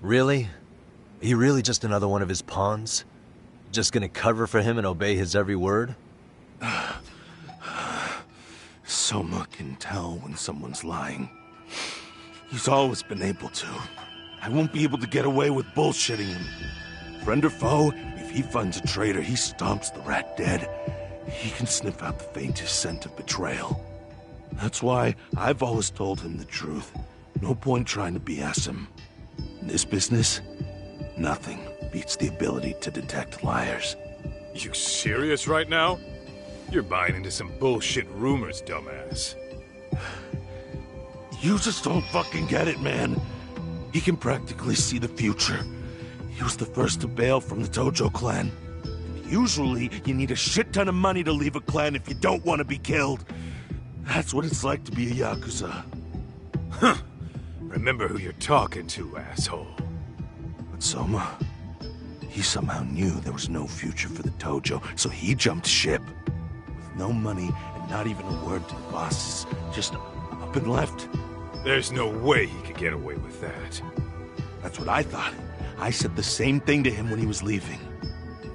Really? He really just another one of his pawns? Just gonna cover for him and obey his every word? Soma can tell when someone's lying. He's always been able to. I won't be able to get away with bullshitting him. Friend or foe, if he finds a traitor, he stomps the rat dead. He can sniff out the faintest scent of betrayal. That's why I've always told him the truth. No point trying to BS him. In this business, nothing beats the ability to detect liars. You serious right now? You're buying into some bullshit rumors, dumbass. You just don't fucking get it, man. He can practically see the future. He was the first to bail from the Tojo clan. Usually, you need a shit ton of money to leave a clan if you don't want to be killed. That's what it's like to be a Yakuza. Huh. Remember who you're talking to, asshole. But Soma, he somehow knew there was no future for the Tojo, so he jumped ship. With no money and not even a word to the bosses, just up and left. There's no way he could get away with that. That's what I thought. I said the same thing to him when he was leaving.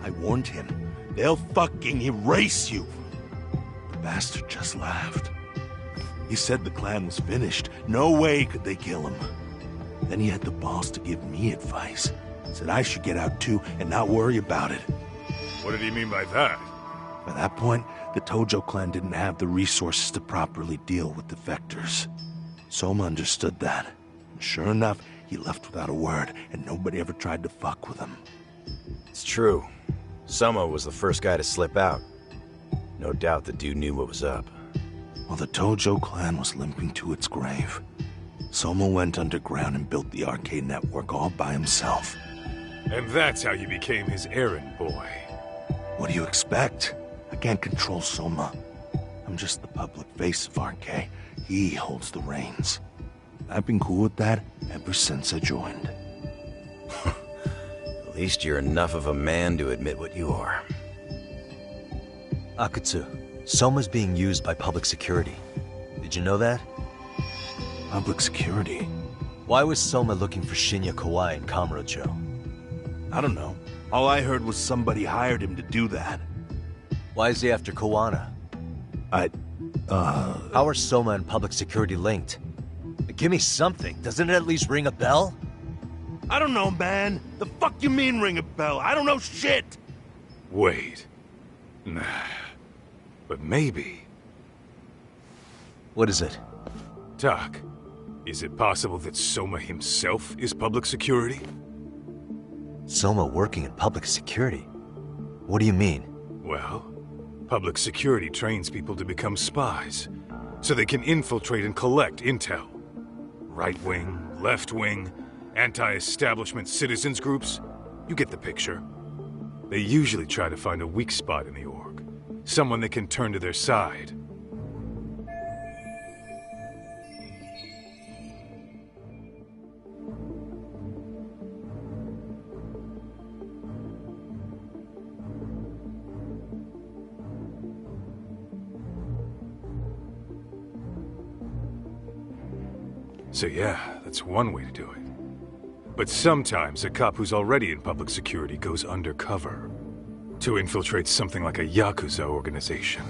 I warned him, they'll fucking erase you. The bastard just laughed. He said the clan was finished. No way could they kill him. Then he had the balls to give me advice. Said I should get out too and not worry about it. What did he mean by that? By that point, the Tojo clan didn't have the resources to properly deal with defectors. Soma understood that. And sure enough, he left without a word, and nobody ever tried to fuck with him. It's true. Soma was the first guy to slip out. No doubt the dude knew what was up. While the Tojo clan was limping to its grave, Soma went underground and built the arcade network all by himself. And that's how you became his errand boy. What do you expect? I can't control Soma. I'm just the public face of RK. He holds the reins. I've been cool with that ever since I joined. At least you're enough of a man to admit what you are. Akatsu, Soma's being used by public security. Did you know that? Public security? Why was Soma looking for Shinya Kawai in Kamurocho? I don't know. All I heard was somebody hired him to do that. Why is he after Kawana? How are Soma and public security linked? Give me something. Doesn't it at least ring a bell? I don't know, man. The fuck you mean ring a bell? I don't know shit. Wait. Nah. But maybe. What is it? Doc, is it possible that Soma himself is public security? Soma working in public security? What do you mean? Well, public security trains people to become spies, so they can infiltrate and collect intel. Right wing, left wing, anti-establishment citizens groups. You get the picture. They usually try to find a weak spot in the org. Someone they can turn to their side. So yeah, that's one way to do it. But sometimes a cop who's already in public security goes undercover to infiltrate something like a Yakuza organization.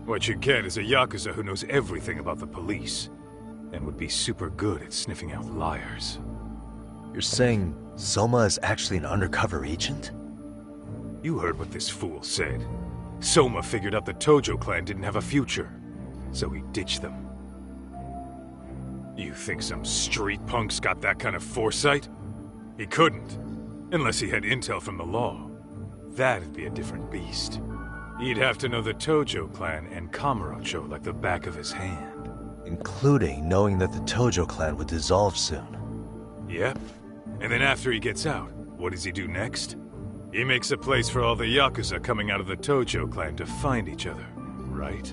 What you get is a Yakuza who knows everything about the police and would be super good at sniffing out liars. You're saying Soma is actually an undercover agent? You heard what this fool said. Soma figured out the Tojo clan didn't have a future, so he ditched them. You think some street punk's got that kind of foresight? He couldn't, unless he had intel from the law. That'd be a different beast. He'd have to know the Tojo clan and Kamurocho like the back of his hand. Including knowing that the Tojo clan would dissolve soon. Yep. And then after he gets out, what does he do next? He makes a place for all the Yakuza coming out of the Tojo clan to find each other, right?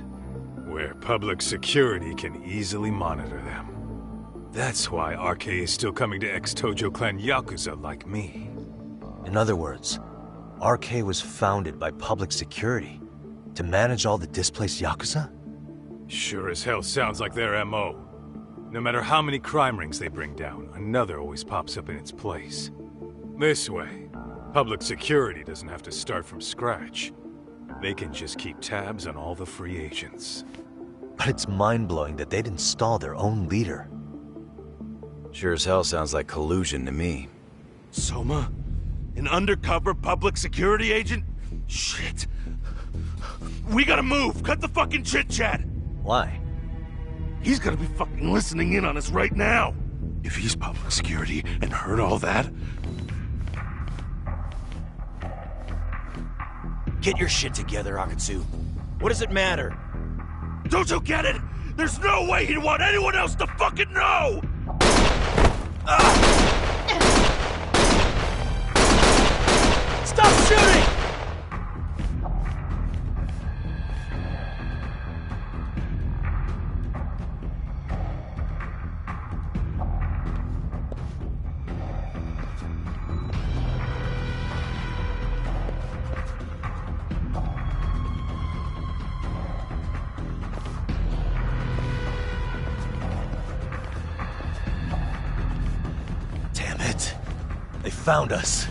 Where public security can easily monitor them. That's why RK is still coming to ex-Tojo clan Yakuza like me. In other words, RK was founded by public security to manage all the displaced Yakuza? Sure as hell sounds like their MO. No matter how many crime rings they bring down, another always pops up in its place. This way, public security doesn't have to start from scratch. They can just keep tabs on all the free agents. But it's mind-blowing that they'd install their own leader. Sure as hell sounds like collusion to me. Soma? An undercover public security agent? Shit. We gotta move! Cut the fucking chit-chat! Why? He's gonna be fucking listening in on us right now! If he's public security and heard all that... Get your shit together, Akatsu. What does it matter? Don't you get it? There's no way he'd want anyone else to fucking know! Stop shooting! Damn it. They found us.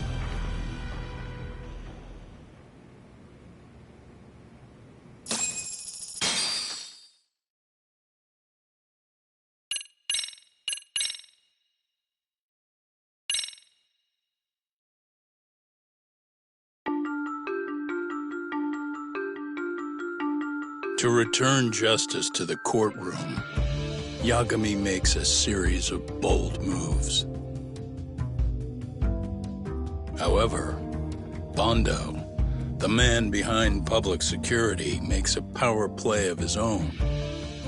To return justice to the courtroom, Yagami makes a series of bold moves. However, Bondo, the man behind public security, makes a power play of his own,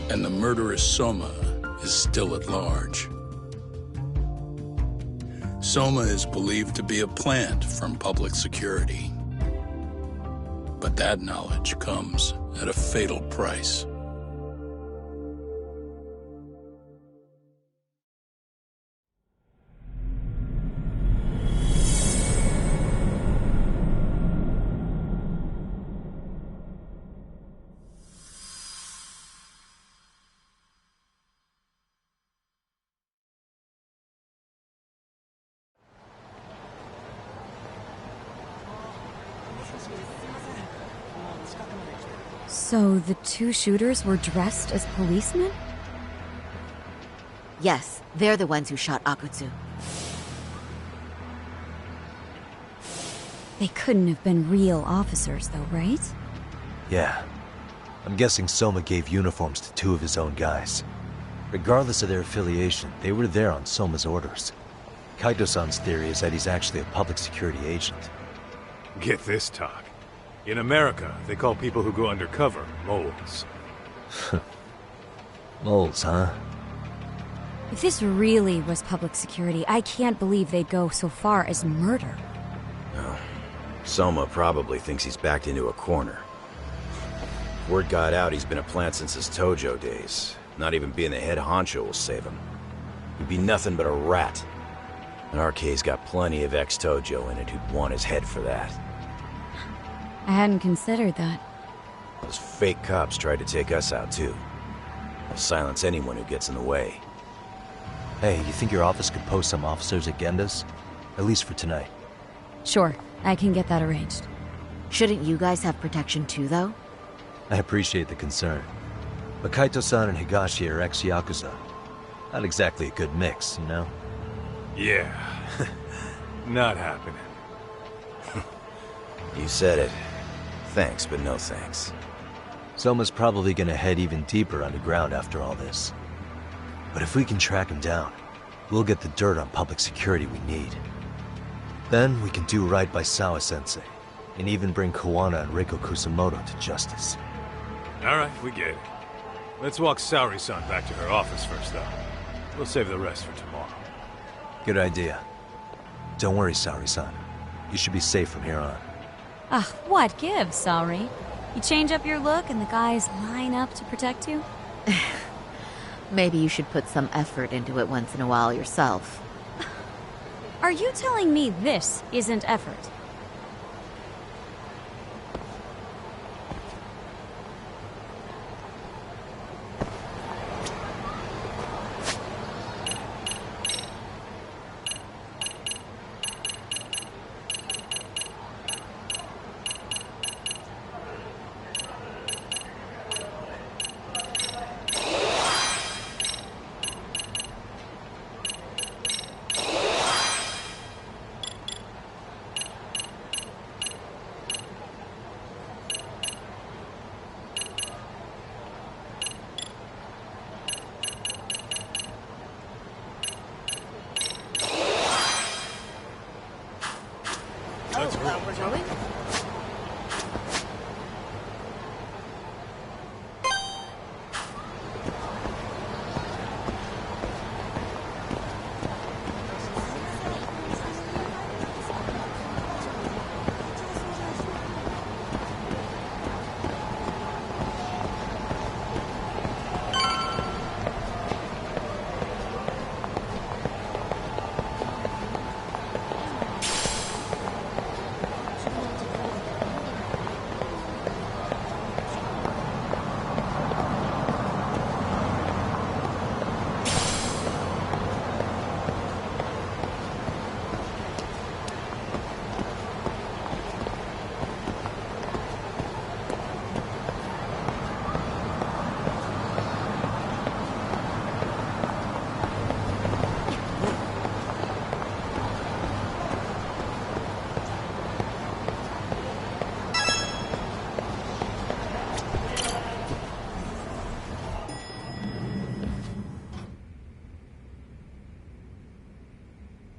and the murderous Soma is still at large. Soma is believed to be a plant from public security. But that knowledge comes at a fatal price. So the two shooters were dressed as policemen? Yes, they're the ones who shot Akutsu. They couldn't have been real officers, though, right? Yeah. I'm guessing Soma gave uniforms to two of his own guys. Regardless of their affiliation, they were there on Soma's orders. Kaito-san's theory is that he's actually a public security agent. Get this, talk. In America, they call people who go undercover moles. Moles, huh? If this really was public security, I can't believe they'd go so far as murder. Oh, Soma probably thinks he's backed into a corner. Word got out he's been a plant since his Tojo days. Not even being the head honcho will save him. He'd be nothing but a rat. And RK's got plenty of ex-Tojo in it who'd want his head for that. I hadn't considered that. Those fake cops tried to take us out too. I'll silence anyone who gets in the way. Hey, you think your office could post some officers at Genda's? At least for tonight. Sure, I can get that arranged. Shouldn't you guys have protection too, though? I appreciate the concern. But Kaito-san and Higashi are ex-Yakuza. Not exactly a good mix, you know? Yeah. Not happening. You said it. Thanks, but no thanks. Soma's probably gonna head even deeper underground after all this. But if we can track him down, we'll get the dirt on public security we need. Then we can do right by Sawa-sensei, and even bring Kawana and Reiko Kusamoto to justice. Alright, we get it. Let's walk Saori-san back to her office first, though. We'll save the rest for tomorrow. Good idea. Don't worry, Saori-san. You should be safe from here on. Ah, what gives, Saori? You change up your look and the guys line up to protect you? Maybe you should put some effort into it once in a while yourself. Are you telling me this isn't effort?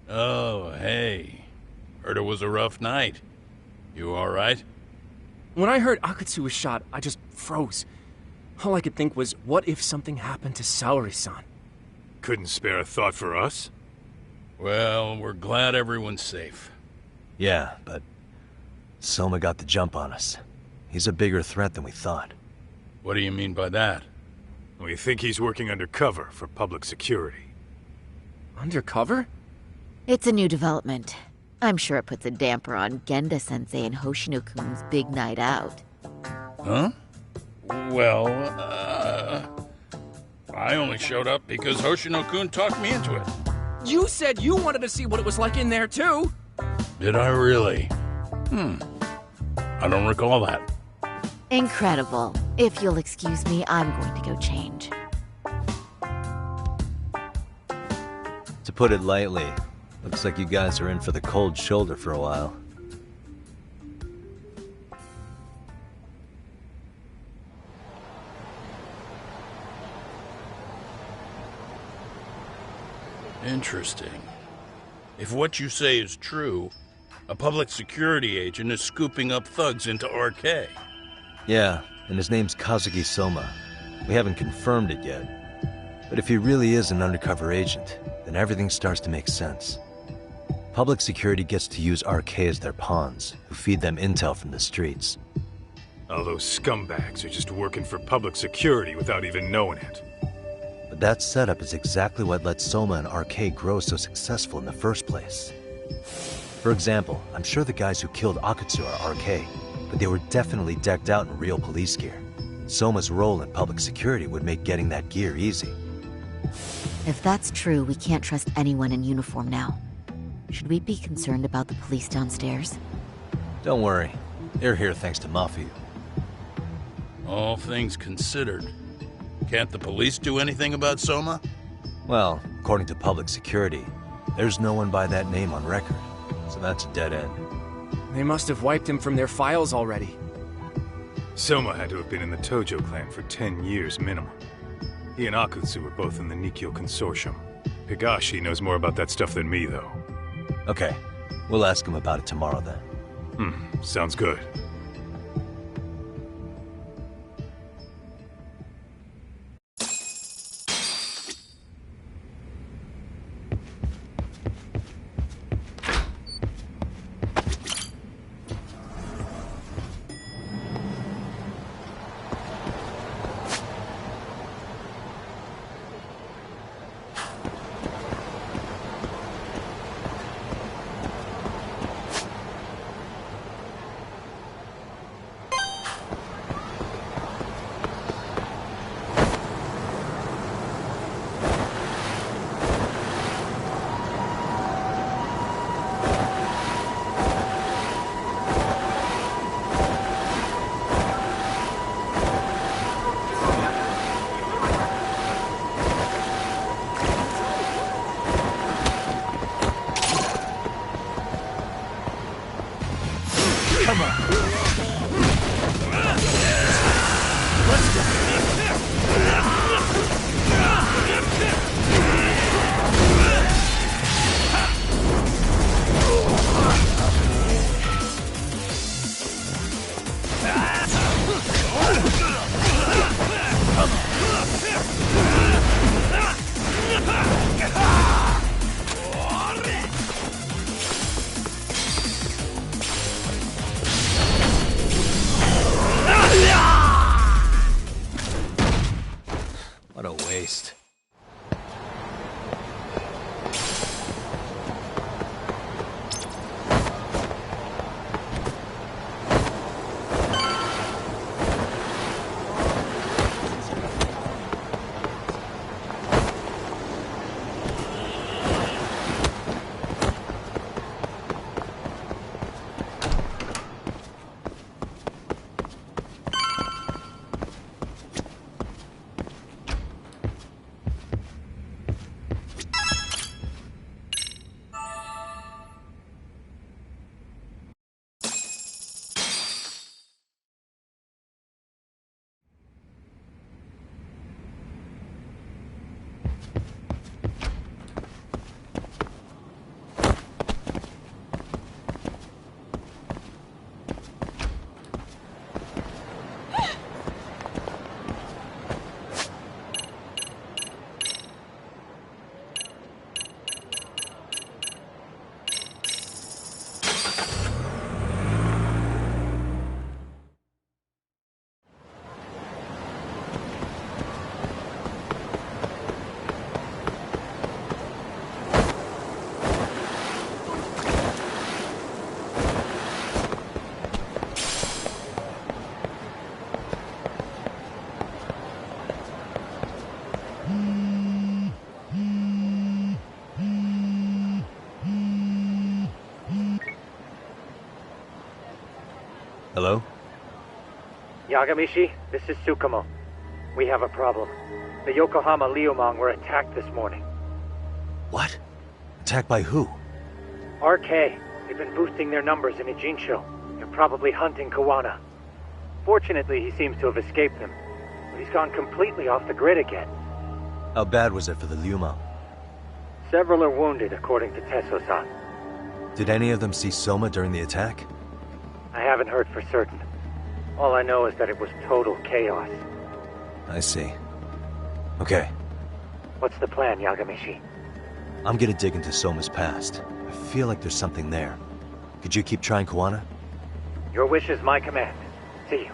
Oh, hey. Heard it was a rough night. You alright? When I heard Akatsu was shot, I just froze. All I could think was, what if something happened to Saori-san? Couldn't spare a thought for us? Well, we're glad everyone's safe. Yeah, but Soma got the jump on us. He's a bigger threat than we thought. What do you mean by that? We think he's working undercover for public security. Undercover? It's a new development. I'm sure it puts a damper on Genda-sensei and Hoshino-kun's big night out. Huh? Well, I only showed up because Hoshino-kun talked me into it. You said you wanted to see what it was like in there, too! Did I really? I don't recall that. Incredible. If you'll excuse me, I'm going to go change. To put it lightly, looks like you guys are in for the cold shoulder for a while. Interesting. If what you say is true, a public security agent is scooping up thugs into RK. Yeah, and his name's Kazuki Soma. We haven't confirmed it yet. But if he really is an undercover agent, then everything starts to make sense. Public security gets to use RK as their pawns, who feed them intel from the streets. All those scumbags are just working for public security without even knowing it. But that setup is exactly what let Soma and RK grow so successful in the first place. For example, I'm sure the guys who killed Akatsu are RK, but they were definitely decked out in real police gear. Soma's role in public security would make getting that gear easy. If that's true, we can't trust anyone in uniform now. Should we be concerned about the police downstairs? Don't worry. They're here thanks to Mafia. All things considered, can't the police do anything about Soma? Well, according to public security, there's no one by that name on record, so that's a dead end. They must have wiped him from their files already. Soma had to have been in the Tojo clan for 10 years minimum. He and Akutsu were both in the Nikyo Consortium. Higashi knows more about that stuff than me, though. Okay, we'll ask him about it tomorrow then. Sounds good. What a waste. Hello? Yagamishi, this is Tsukumo. We have a problem. The Yokohama Liumang were attacked this morning. What? Attacked by who? RK. They've been boosting their numbers in Ijinsho. They're probably hunting Kawana. Fortunately, he seems to have escaped them. But he's gone completely off the grid again. How bad was it for the Liumang? Several are wounded, according to Tesso-san. Did any of them see Soma during the attack? I haven't heard for certain. All I know is that it was total chaos. I see. Okay. What's the plan, Yagamishi? I'm gonna dig into Soma's past. I feel like there's something there. Could you keep trying Kawana? Your wish is my command. See you.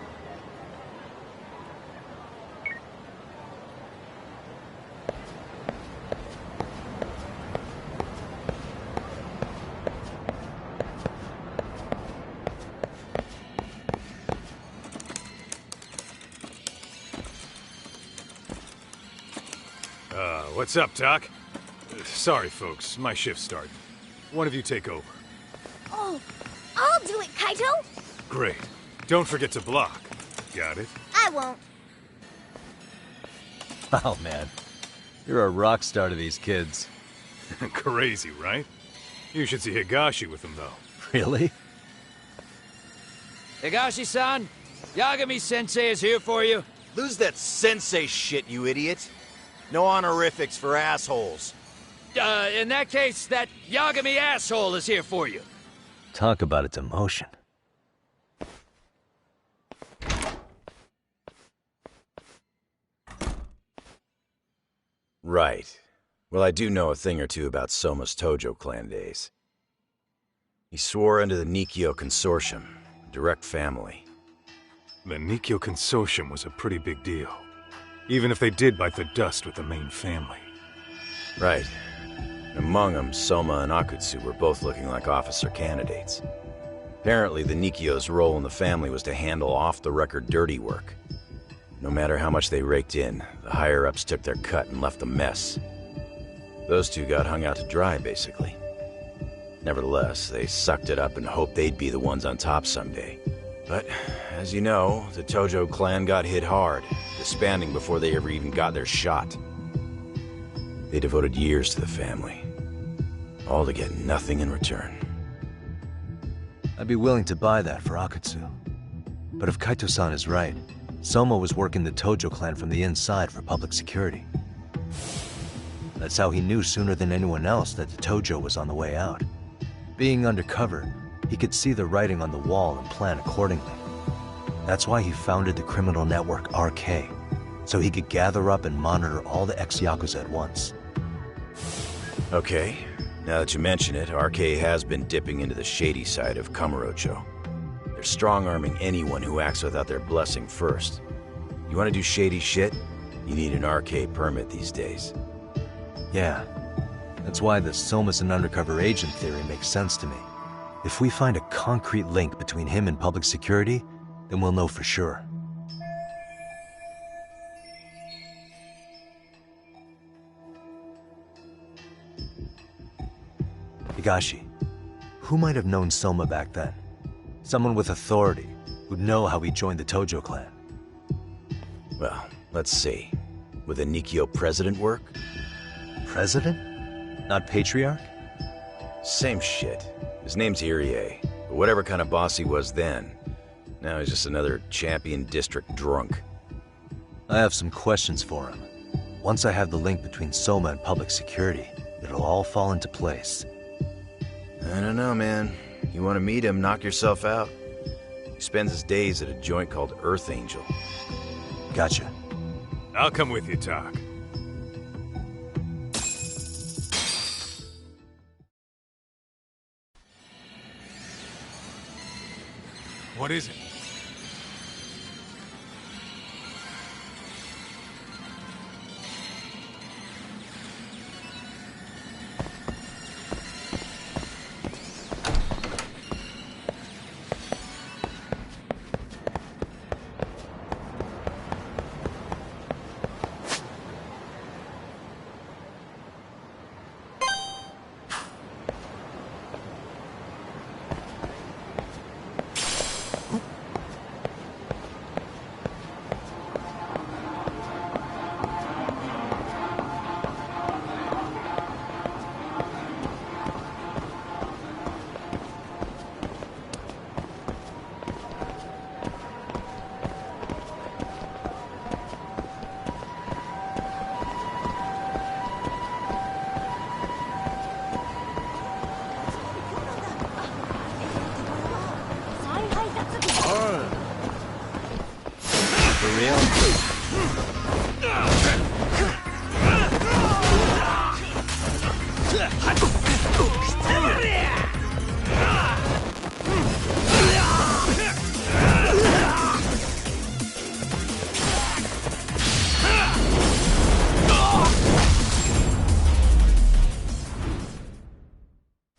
What's up, Doc? Sorry, folks. My shift's starting. One of you take over. Oh, I'll do it, Kaito! Great. Don't forget to block. Got it? I won't. Oh, man. You're a rock star to these kids. Crazy, right? You should see Higashi with them, though. Really? Higashi-san, Yagami-sensei is here for you. Lose that sensei shit, you idiot. No honorifics for assholes. In that case, that Yagami asshole is here for you. Talk about its emotion. Right. Well, I do know a thing or two about Soma's Tojo clan days. He swore under the Nikkyo Consortium, a direct family. The Nikkyo Consortium was a pretty big deal. Even if they did bite the dust with the main family. Right. Among them, Soma and Akutsu were both looking like officer candidates. Apparently, the Nikkyo's role in the family was to handle off-the-record dirty work. No matter how much they raked in, the higher-ups took their cut and left a mess. Those two got hung out to dry, basically. Nevertheless, they sucked it up and hoped they'd be the ones on top someday. But, as you know, the Tojo clan got hit hard, disbanding before they ever even got their shot. They devoted years to the family, all to get nothing in return. I'd be willing to buy that for Akutsu. But if Kaito-san is right, Soma was working the Tojo clan from the inside for public security. That's how he knew sooner than anyone else that the Tojo was on the way out. Being undercover, he could see the writing on the wall and plan accordingly. That's why he founded the criminal network RK, so he could gather up and monitor all the ex-Yakuza at once. Okay, now that you mention it, RK has been dipping into the shady side of Kamurocho. They're strong-arming anyone who acts without their blessing first. You want to do shady shit? You need an RK permit these days. Yeah, that's why the Soma's an undercover agent theory makes sense to me. If we find a concrete link between him and public security, then we'll know for sure. Higashi, who might have known Soma back then? Someone with authority, who'd know how he joined the Tojo clan. Well, let's see. Would the Nikkyo president work? President? Not patriarch? Same shit. His name's Irie, but whatever kind of boss he was then, now he's just another champion district drunk. I have some questions for him. Once I have the link between Soma and public security, it'll all fall into place. I don't know, man. You want to meet him, knock yourself out. He spends his days at a joint called Earth Angel. Gotcha. I'll come with you, Doc. What is it?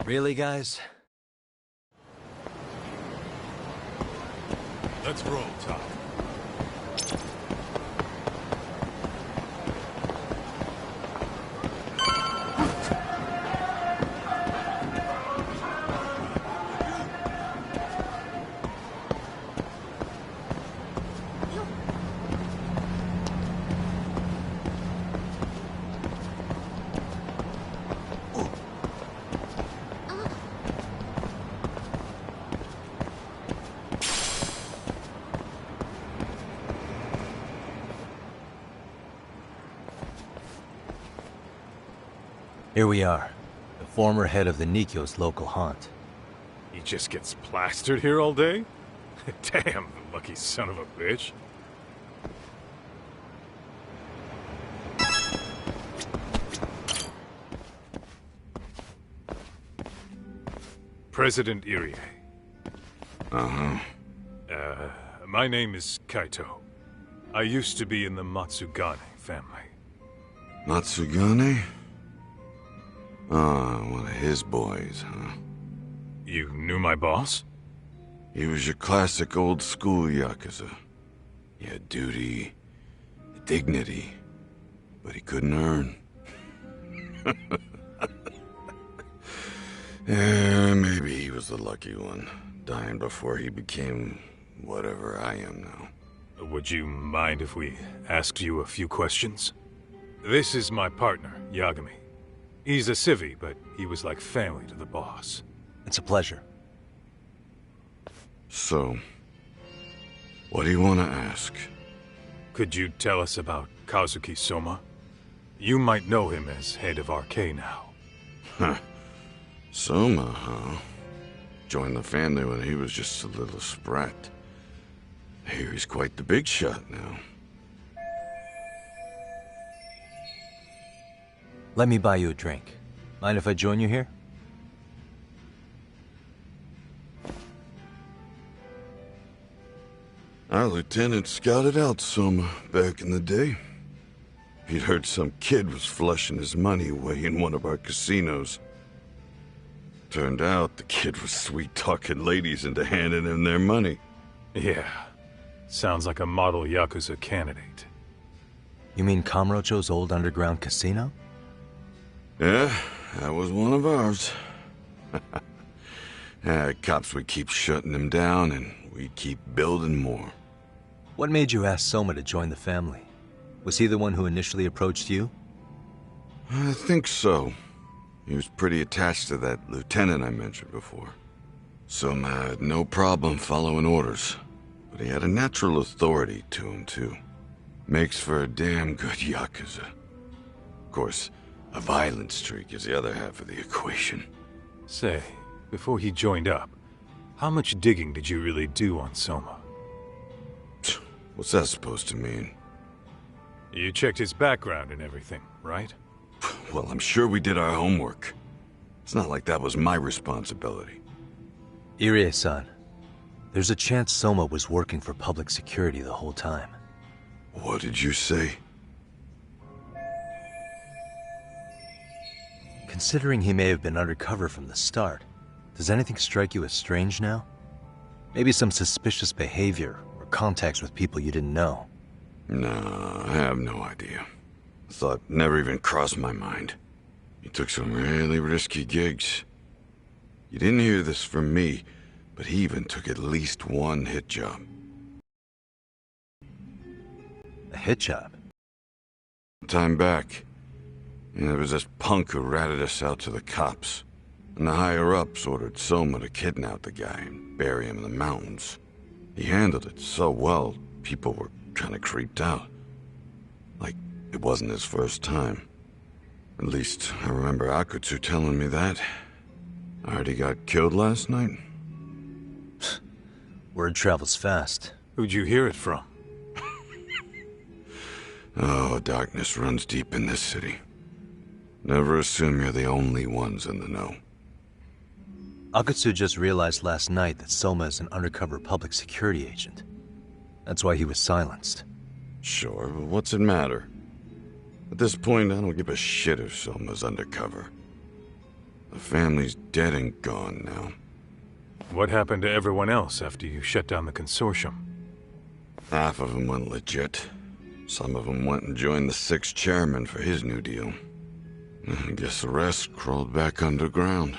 Really, guys? Let's roll, Tom. Here we are, the former head of the Nikyo's local haunt. He just gets plastered here all day? Damn, the lucky son of a bitch. President Irie. Uh-huh. My name is Kaito. I used to be in the Matsugane family. Matsugane? Ah, one of his boys, huh? You knew my boss? He was your classic old-school Yakuza. He had duty, dignity, but he couldn't earn. Yeah, maybe he was the lucky one, dying before he became whatever I am now. Would you mind if we asked you a few questions? This is my partner, Yagami. He's a civvy, but he was like family to the boss. It's a pleasure. So, what do you want to ask? Could you tell us about Kazuki Soma? You might know him as head of RK now. Huh. Soma, huh? Joined the family when he was just a little sprat. I hear he's quite the big shot now. Let me buy you a drink. Mind if I join you here? Our lieutenant scouted out Soma back in the day. He'd heard some kid was flushing his money away in one of our casinos. Turned out the kid was sweet-talking ladies into handing him their money. Yeah. Sounds like a model Yakuza candidate. You mean Kamurocho's old underground casino? Yeah, that was one of ours. Cops would keep shutting him down, and we'd keep building more. What made you ask Soma to join the family? Was he the one who initially approached you? I think so. He was pretty attached to that lieutenant I mentioned before. Soma had no problem following orders, but he had a natural authority to him, too. Makes for a damn good Yakuza. Of course, a violent streak is the other half of the equation. Say, before he joined up, how much digging did you really do on Soma? What's that supposed to mean? You checked his background and everything, right? Well, I'm sure we did our homework. It's not like that was my responsibility. Irie-san, there's a chance Soma was working for public security the whole time. What did you say? Considering he may have been undercover from the start, does anything strike you as strange now? Maybe some suspicious behavior or contacts with people you didn't know? No, I have no idea. Thought never even crossed my mind. He took some really risky gigs. You didn't hear this from me, but he even took at least one hit job. A hit job? Time back, and there was this punk who ratted us out to the cops. And the higher-ups ordered Soma to kidnap the guy and bury him in the mountains. He handled it so well, people were kind of creeped out. Like, it wasn't his first time. At least, I remember Akutsu telling me that. I heard he got killed last night. Word travels fast. Who'd you hear it from? Oh, darkness runs deep in this city. Never assume you're the only ones in the know. Akutsu just realized last night that Soma is an undercover public security agent. That's why he was silenced. Sure, but what's it matter? At this point, I don't give a shit if Soma's undercover. The family's dead and gone now. What happened to everyone else after you shut down the consortium? Half of them went legit. Some of them went and joined the 6th chairman for his new deal. I guess the rest crawled back underground.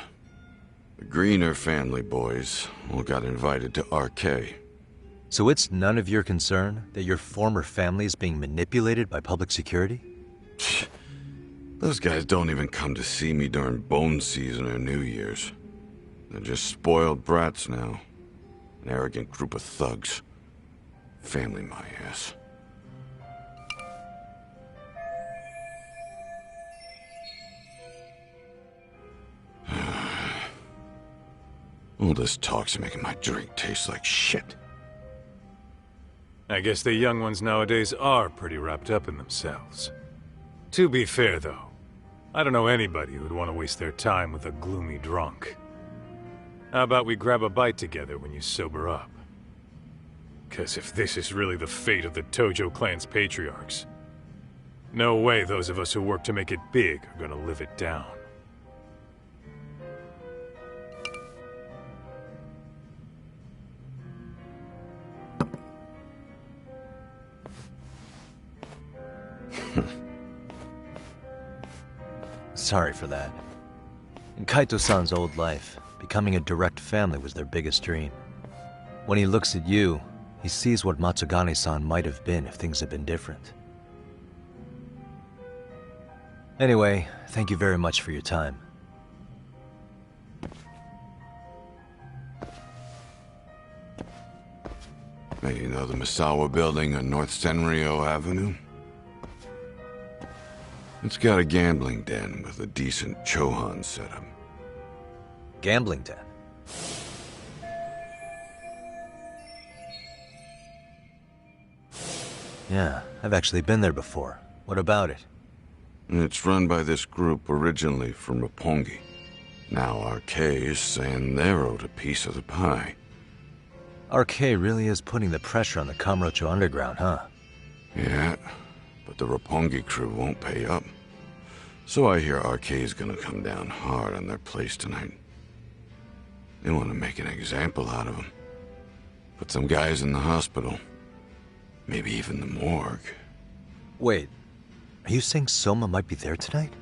The Greener family boys all got invited to RK. So it's none of your concern that your former family is being manipulated by public security? Those guys don't even come to see me during bone season or New Year's. They're just spoiled brats now. An arrogant group of thugs. Family my ass. All this talk's making my drink taste like shit. I guess the young ones nowadays are pretty wrapped up in themselves. To be fair, though, I don't know anybody who'd want to waste their time with a gloomy drunk. How about we grab a bite together when you sober up? 'Cause if this is really the fate of the Tojo clan's patriarchs, no way those of us who work to make it big are gonna live it down. Sorry for that. In Kaito-san's old life, becoming a direct family was their biggest dream. When he looks at you, he sees what Matsugane-san might have been if things had been different. Anyway, thank you very much for your time. Hey, you know the Misawa building on North Senryo Avenue? It's got a gambling den with a decent Chohan setup. Gambling den? Yeah, I've actually been there before. What about it? It's run by this group originally from Roppongi. Now RK is saying they're owed a piece of the pie. RK really is putting the pressure on the Kamurocho Underground, huh? Yeah, but the Roppongi crew won't pay up. So I hear RK is gonna come down hard on their place tonight. They want to make an example out of him. Put some guys in the hospital. Maybe even the morgue. Wait, are you saying Soma might be there tonight?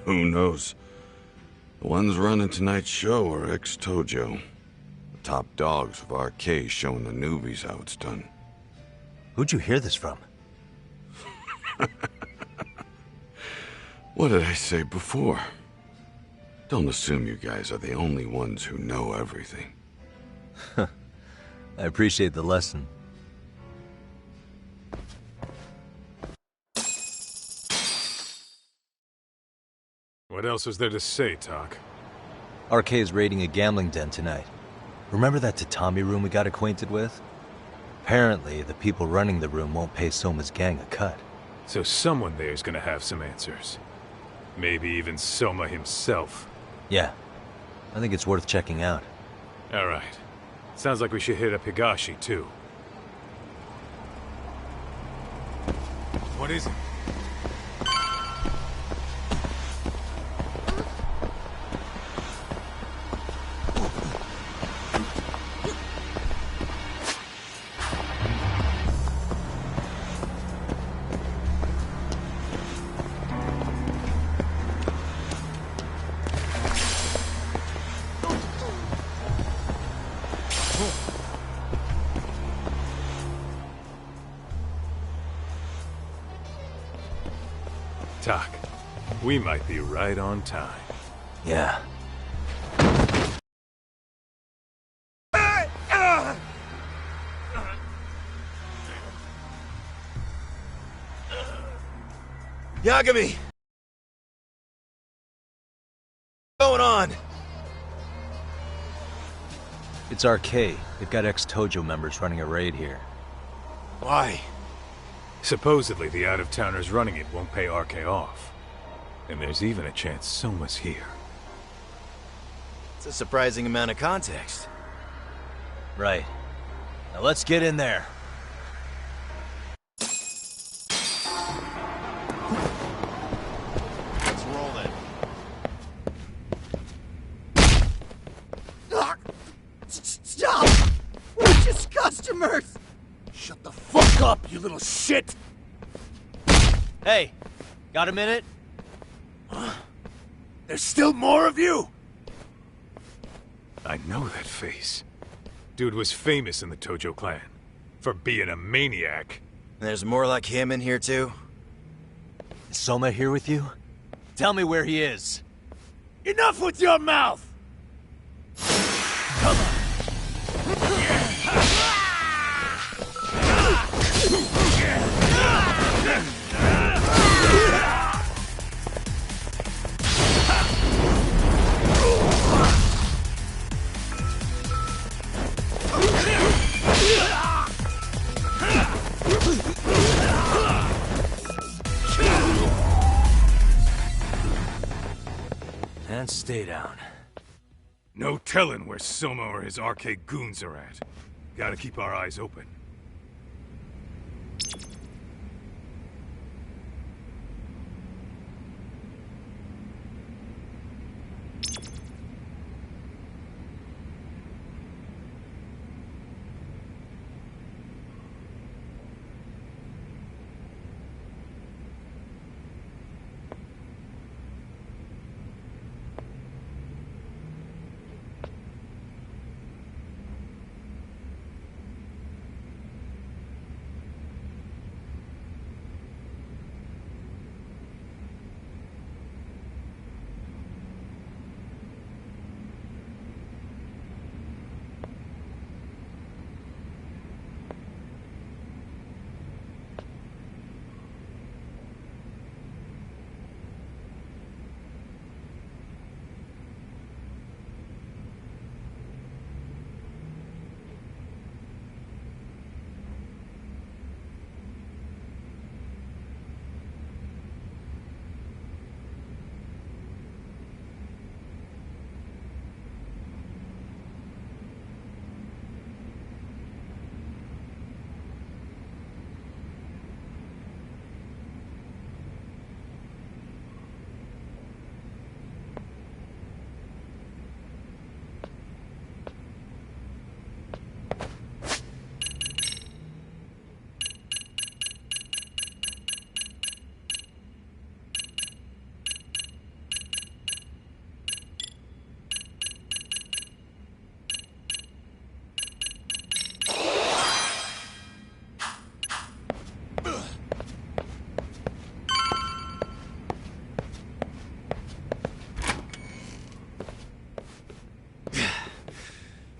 Who knows? The ones running tonight's show are ex-Tojo. The top dogs of RK showing the newbies how it's done. Who'd you hear this from? What did I say before? Don't assume you guys are the only ones who know everything. I appreciate the lesson. What else is there to say, Tak? RK is raiding a gambling den tonight. Remember that tatami room we got acquainted with? Apparently, the people running the room won't pay Soma's gang a cut. So someone there's gonna have some answers. Maybe even Soma himself. Yeah. I think it's worth checking out. Alright. Sounds like we should hit up Higashi, too. What is it? Tak, we might be right on time. Yeah. Yagami! What's going on? It's RK. They've got ex-Tojo members running a raid here. Why? Supposedly, the out-of-towners running it won't pay RK off. And there's even a chance Soma's here. It's a surprising amount of context. Right. Now let's get in there. Let's roll it. Stop! We're just customers! Shut the fuck up, you little shit! Hey, got a minute? There's still more of you? I know that face. Dude was famous in the Tojo clan. For being a maniac. There's more like him in here, too? Is Soma here with you? Tell me where he is. Enough with your mouth! Come on. And stay down. No telling where Soma or his arcade goons are at. Gotta keep our eyes open.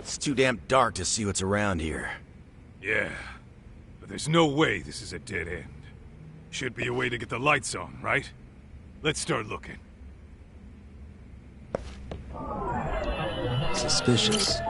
It's too damn dark to see what's around here. Yeah, but there's no way this is a dead end. Should be a way to get the lights on, right? Let's start looking. Suspicious.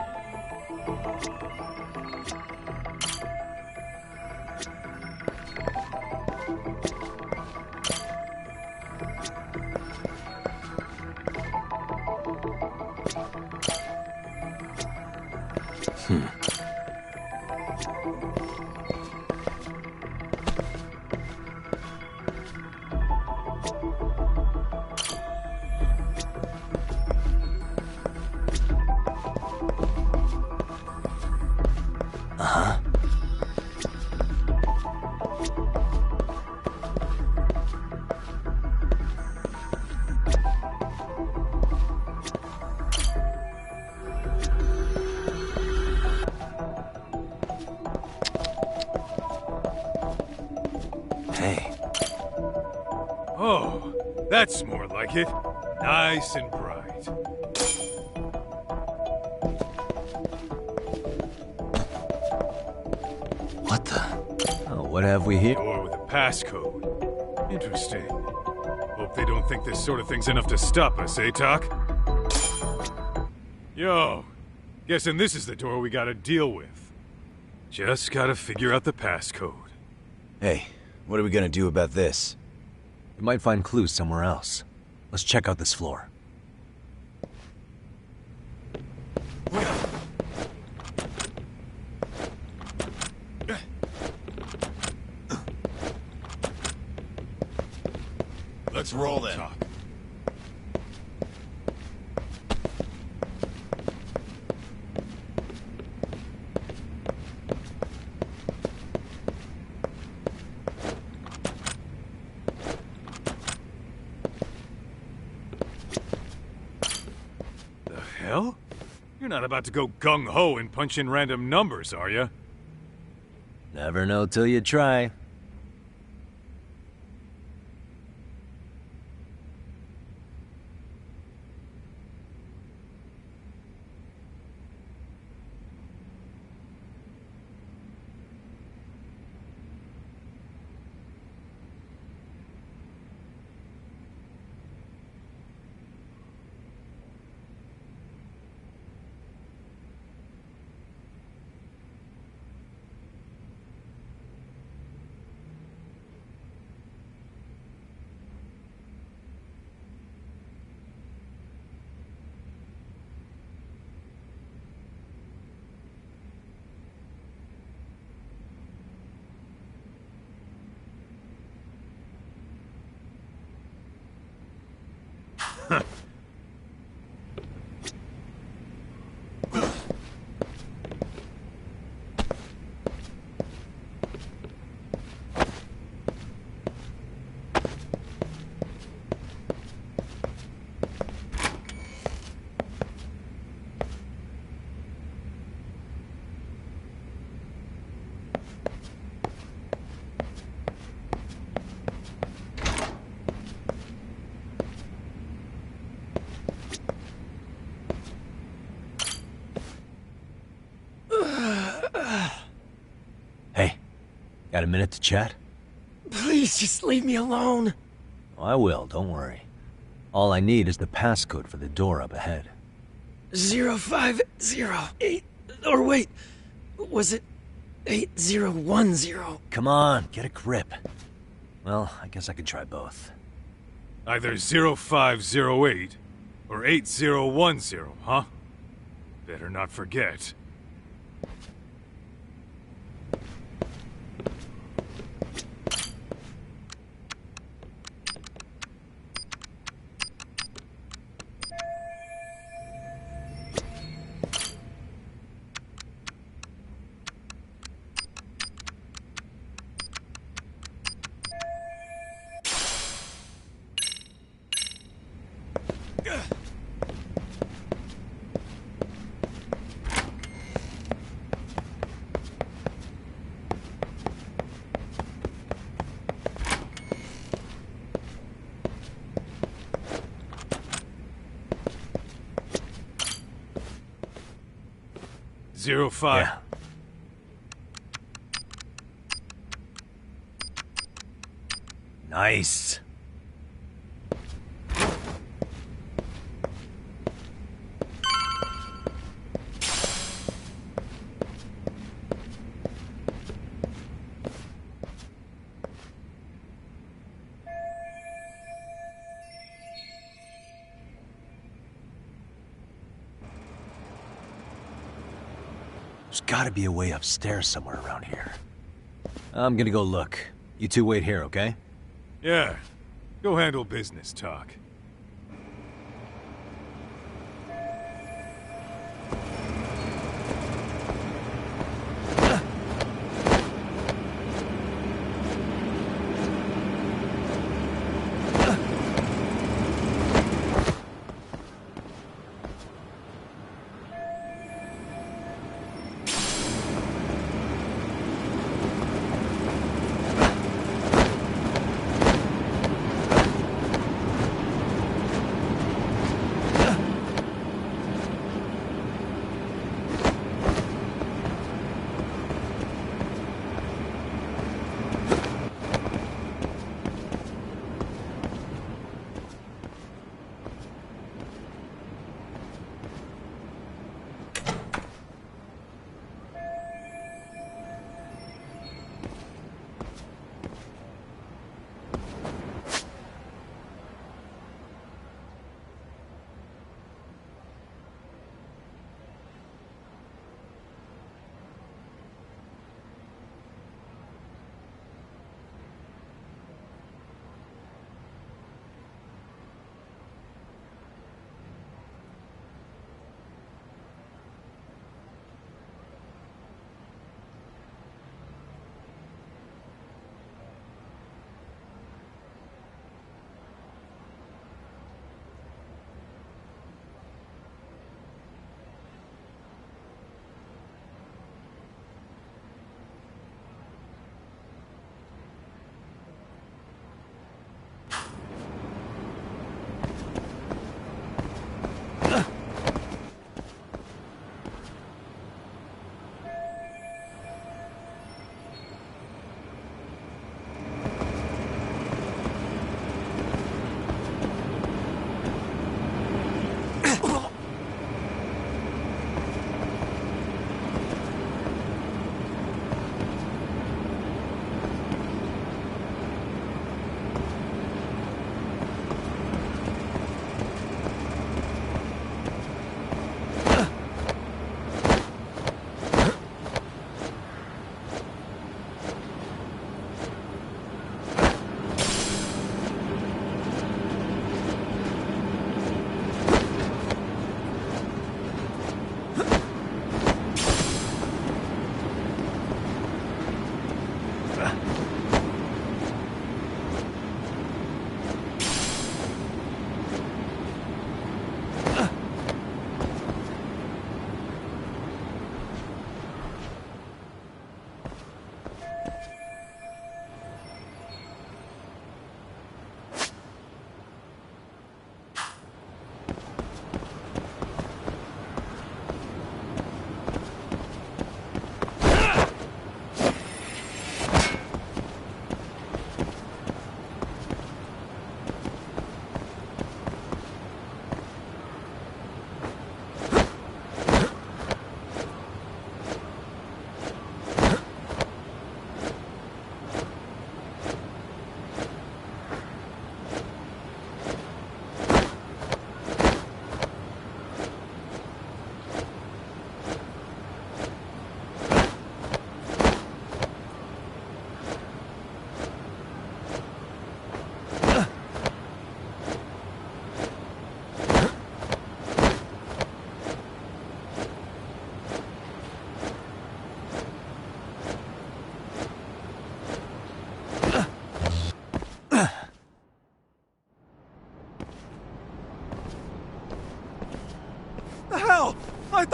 Oh, that's more like it. Nice and bright. What the? Oh, what have we here? Door with a passcode. Interesting. Hope they don't think this sort of thing's enough to stop us, eh, Doc? Yo, guessing this is the door we gotta deal with. Just gotta figure out the passcode. Hey, what are we gonna do about this? We might find clues somewhere else. Let's check out this floor. Let's roll then. The hell? You're not about to go gung-ho and punch in random numbers, are you? Never know till you try. Got a minute to chat? Please just leave me alone. Oh, I will, don't worry. All I need is the passcode for the door up ahead. 0508. Or wait, was it 8010? Come on, get a grip. Well, I guess I could try both. Either 0508 or 8010, huh? Better not forget. Zero 05. Yeah. Nice. There's gotta be a way upstairs somewhere around here. I'm gonna go look. You two wait here, okay? Yeah. Go handle business, Talk.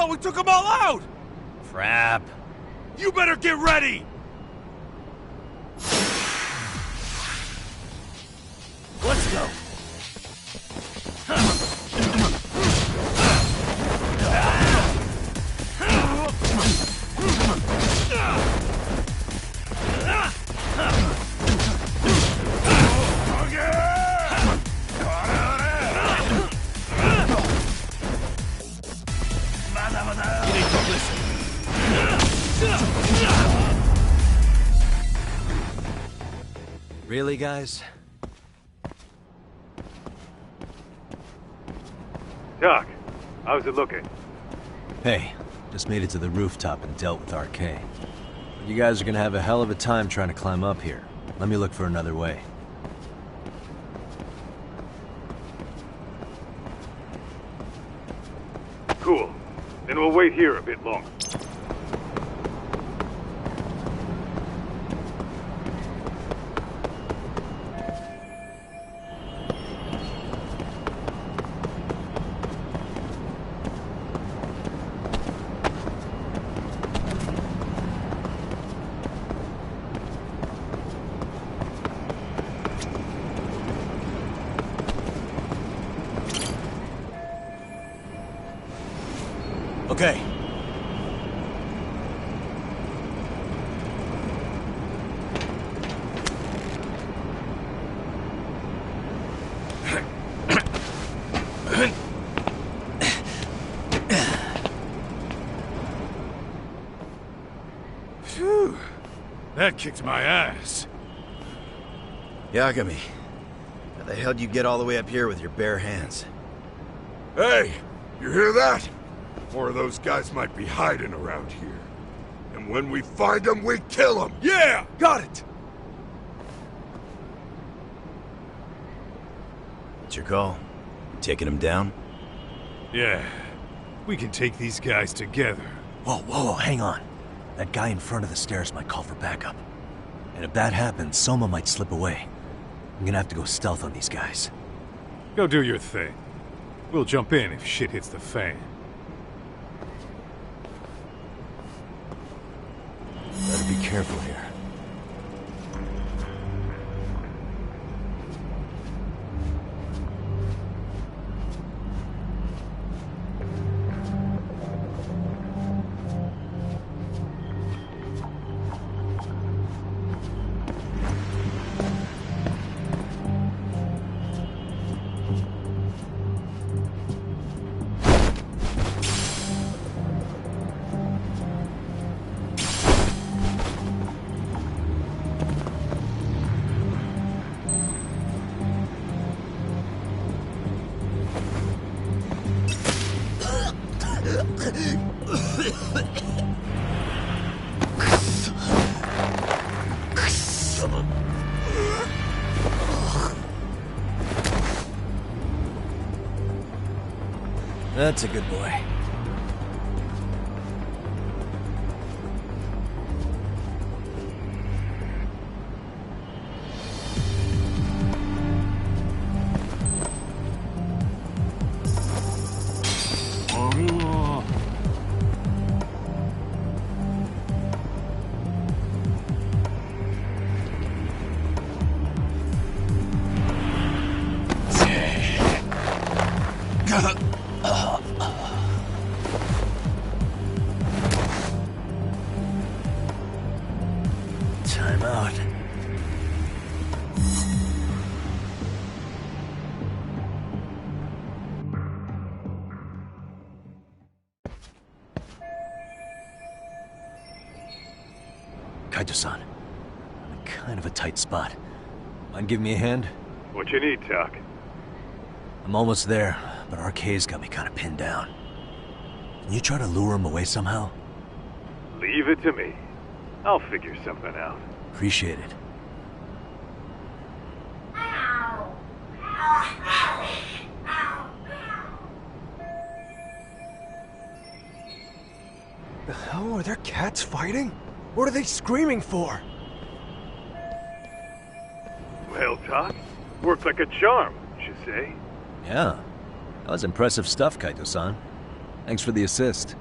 thought we took them all out! Crap. You better get ready! Let's go. Really, guys? Doc, how's it looking? Hey, just made it to the rooftop and dealt with RK. You guys are gonna have a hell of a time trying to climb up here. Let me look for another way. Cool. Then we'll wait here a bit longer. Okay. Phew. That kicked my ass. Yagami, how the hell did you get all the way up here with your bare hands? Hey, you hear that? More of those guys might be hiding around here. And when we find them, we kill them! Yeah! Got it! What's your call? You taking them down? Yeah. We can take these guys together. Whoa, hang on. That guy in front of the stairs might call for backup. And if that happens, Soma might slip away. I'm gonna have to go stealth on these guys. Go do your thing. We'll jump in if shit hits the fan. Better be careful here. That's a good boy. Time out. Kaito-san, I'm in kind of a tight spot. Mind giving me a hand? What you need, Doc? I'm almost there, but RK's got me kind of pinned down. Can you try to lure him away somehow? Leave it to me. I'll figure something out. Appreciate it. The hell are there cats fighting? What are they screaming for? Well, Doc, worked like a charm, wouldn't you say? Yeah. That was impressive stuff, Kaito-san. Thanks for the assist.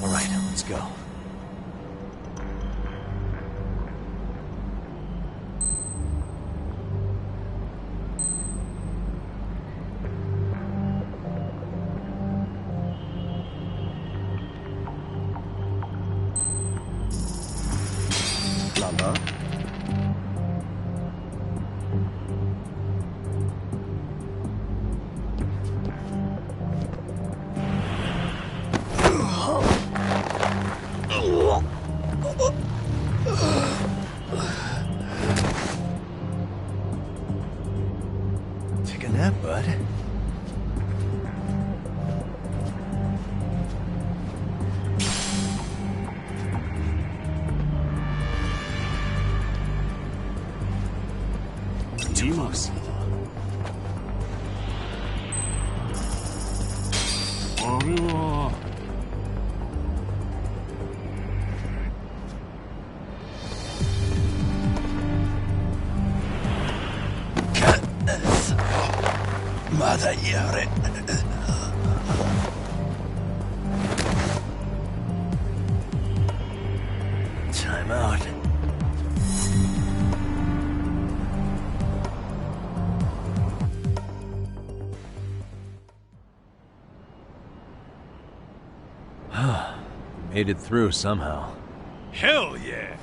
All right, let's go. Lama. Take a nap, bud. Too close. ماذا يرى؟ Time out. Made it through somehow. Hell yeah!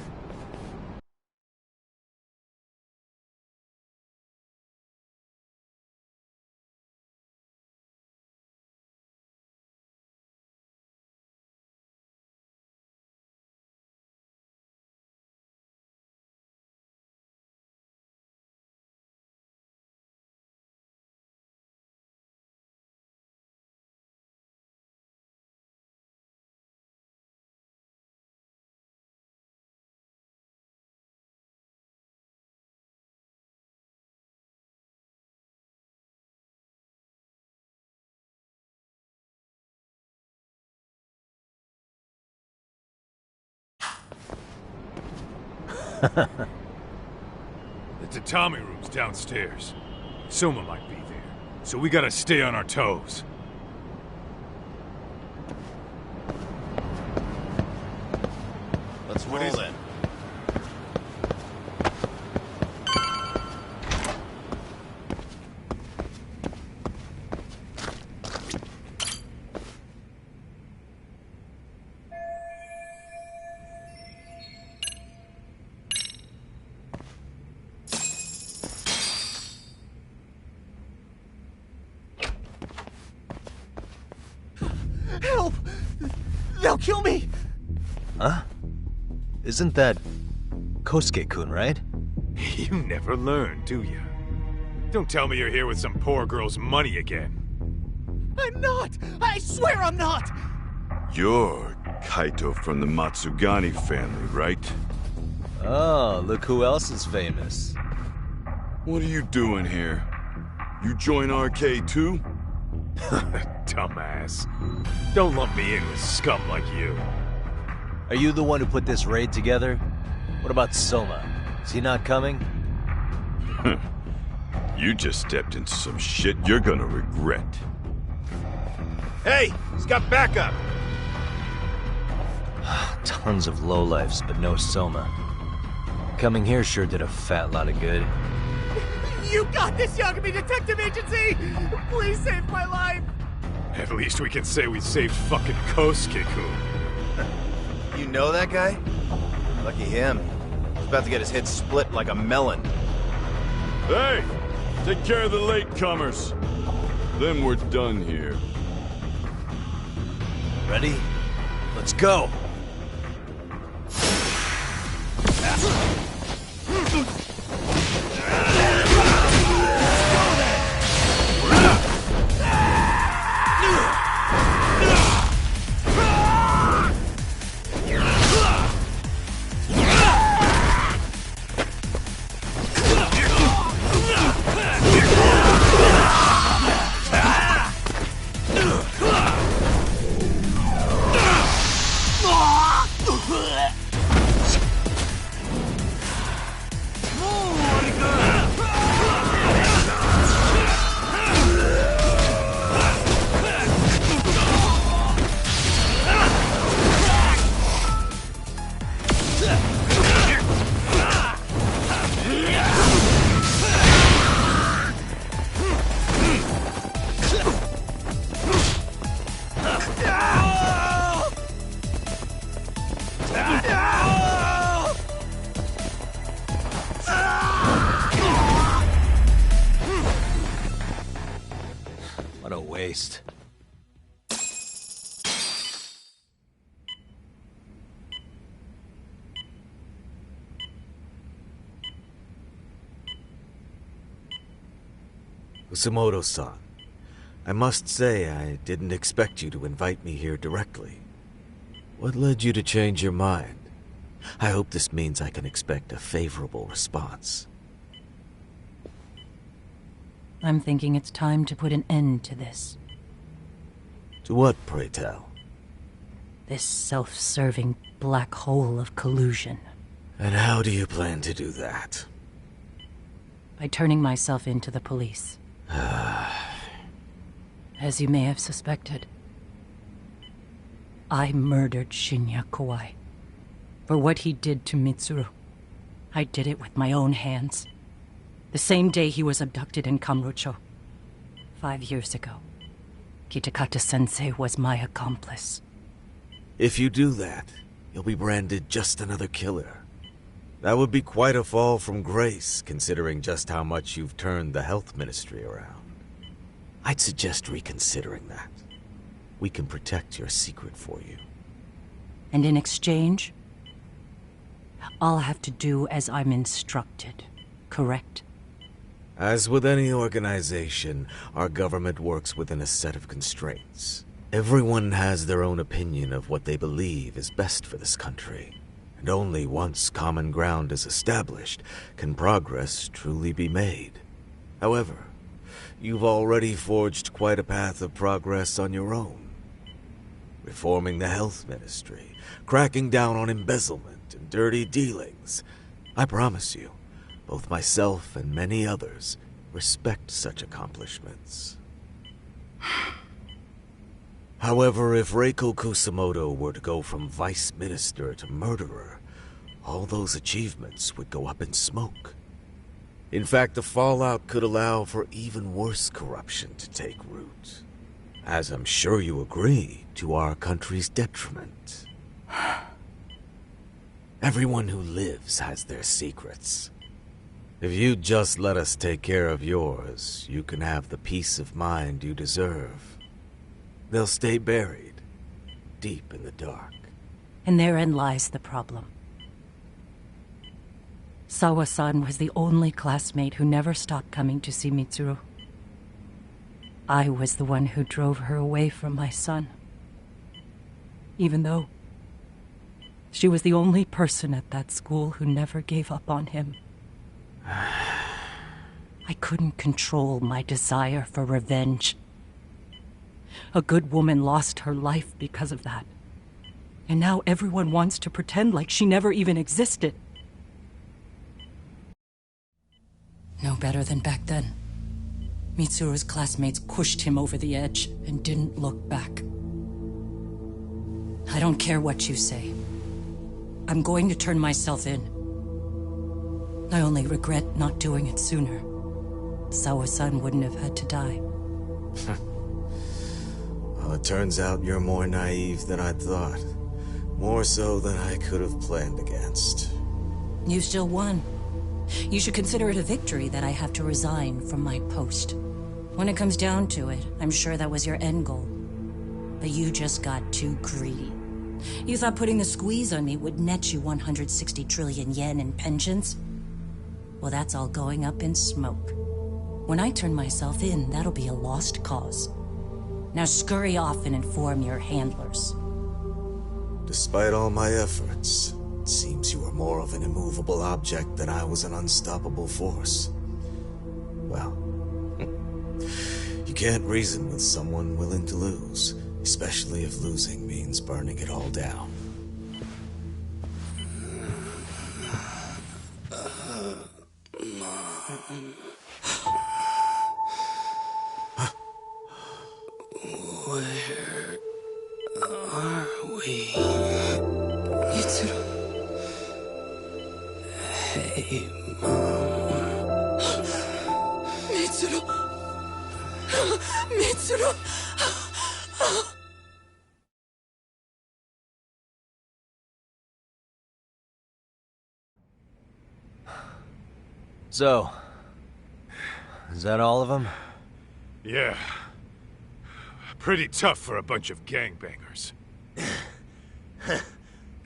The tatami room's downstairs. Soma might be there, so we gotta stay on our toes. Let's roll then. Help! They'll kill me! Huh? Isn't that Kosuke-kun, right? You never learn, do you? Don't tell me you're here with some poor girl's money again. I'm not! I swear I'm not! You're Kaito from the Matsugani family, right? Oh, look who else is famous. What are you doing here? You join RK too? Dumbass. Don't lump me in with scum like you. Are you the one who put this raid together? What about Soma? Is he not coming? You just stepped into some shit you're gonna regret. Hey, he's got backup. Tons of lowlifes, but no Soma. Coming here sure did a fat lot of good. You got this, Yagami Detective Agency! Please save my life! At least we can say we saved fucking Kosuke-kun. You know that guy? Lucky him. He's about to get his head split like a melon. Hey! Take care of the latecomers. Then we're done here. Ready? Let's go! haste. Kusumoto-san, I must say I didn't expect you to invite me here directly. What led you to change your mind? I hope this means I can expect a favorable response. I'm thinking it's time to put an end to this. To what, pray tell? This self-serving black hole of collusion. And how do you plan to do that? By turning myself in to the police. As you may have suspected, I murdered Shinya Kawai. For what he did to Mitsuru. I did it with my own hands. The same day he was abducted in Kamurocho. 5 years ago. Kitakata-sensei was my accomplice. If you do that, you'll be branded just another killer. That would be quite a fall from grace, considering just how much you've turned the health ministry around. I'd suggest reconsidering that. We can protect your secret for you. And in exchange, I'll have to do as I'm instructed, correct? As with any organization, our government works within a set of constraints. Everyone has their own opinion of what they believe is best for this country. And only once common ground is established can progress truly be made. However, you've already forged quite a path of progress on your own. Reforming the health ministry, cracking down on embezzlement and dirty dealings. I promise you, both myself and many others respect such accomplishments. However, if Reiko Kusumoto were to go from vice minister to murderer, all those achievements would go up in smoke. In fact, the fallout could allow for even worse corruption to take root. As I'm sure you agree, to our country's detriment. Everyone who lives has their secrets. If you'd just let us take care of yours, you can have the peace of mind you deserve. They'll stay buried, deep in the dark. And therein lies the problem. Sawa-san was the only classmate who never stopped coming to see Mitsuru. I was the one who drove her away from my son. Even though she was the only person at that school who never gave up on him. I couldn't control my desire for revenge. A good woman lost her life because of that. And now everyone wants to pretend like she never even existed. No better than back then. Mitsuru's classmates pushed him over the edge and didn't look back. I don't care what you say. I'm going to turn myself in. I only regret not doing it sooner. Sawa-san wouldn't have had to die. Well, it turns out you're more naive than I thought. More so than I could have planned against. You still won. You should consider it a victory that I have to resign from my post. When it comes down to it, I'm sure that was your end goal. But you just got too greedy. You thought putting the squeeze on me would net you 160 trillion yen in pensions? Well, that's all going up in smoke. When I turn myself in, that'll be a lost cause. Now scurry off and inform your handlers. Despite all my efforts, it seems you were more of an immovable object than I was an unstoppable force. Well, you can't reason with someone willing to lose, especially if losing means burning it all down. Where are we? Mitsuru. Hey, Mom. Mitsuru! Mitsuru! So, is that all of them? Yeah. Pretty tough for a bunch of gangbangers.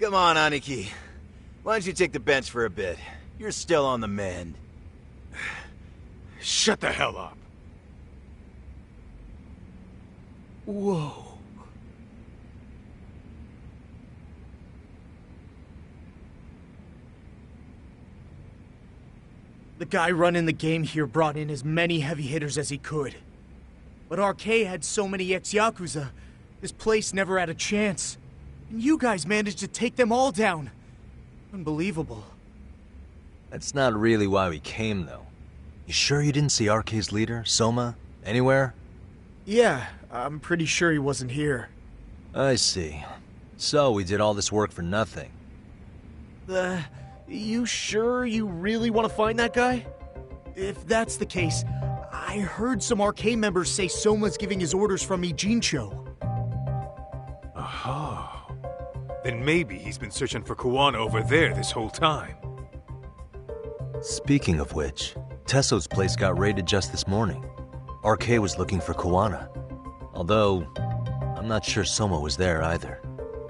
Come on, Aniki. Why don't you take the bench for a bit? You're still on the mend. Shut the hell up. Whoa. The guy running the game here brought in as many heavy hitters as he could. But RK had so many ex-Yakuza, this place never had a chance. And you guys managed to take them all down. Unbelievable. That's not really why we came, though. You sure you didn't see RK's leader, Soma, anywhere? Yeah, I'm pretty sure he wasn't here. I see. So we did all this work for nothing. You sure you really want to find that guy? If that's the case, I heard some RK members say Soma's giving his orders from Ijincho. Aha. Then maybe he's been searching for Kuwana over there this whole time. Speaking of which, Tesso's place got raided just this morning. RK was looking for Kuwana. Although, I'm not sure Soma was there either.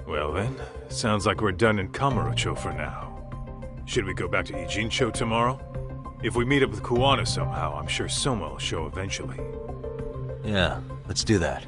Well then, sounds like we're done in Kamurocho for now. Should we go back to Ijincho tomorrow? If we meet up with Kuwana somehow, I'm sure Soma will show eventually. Yeah, let's do that.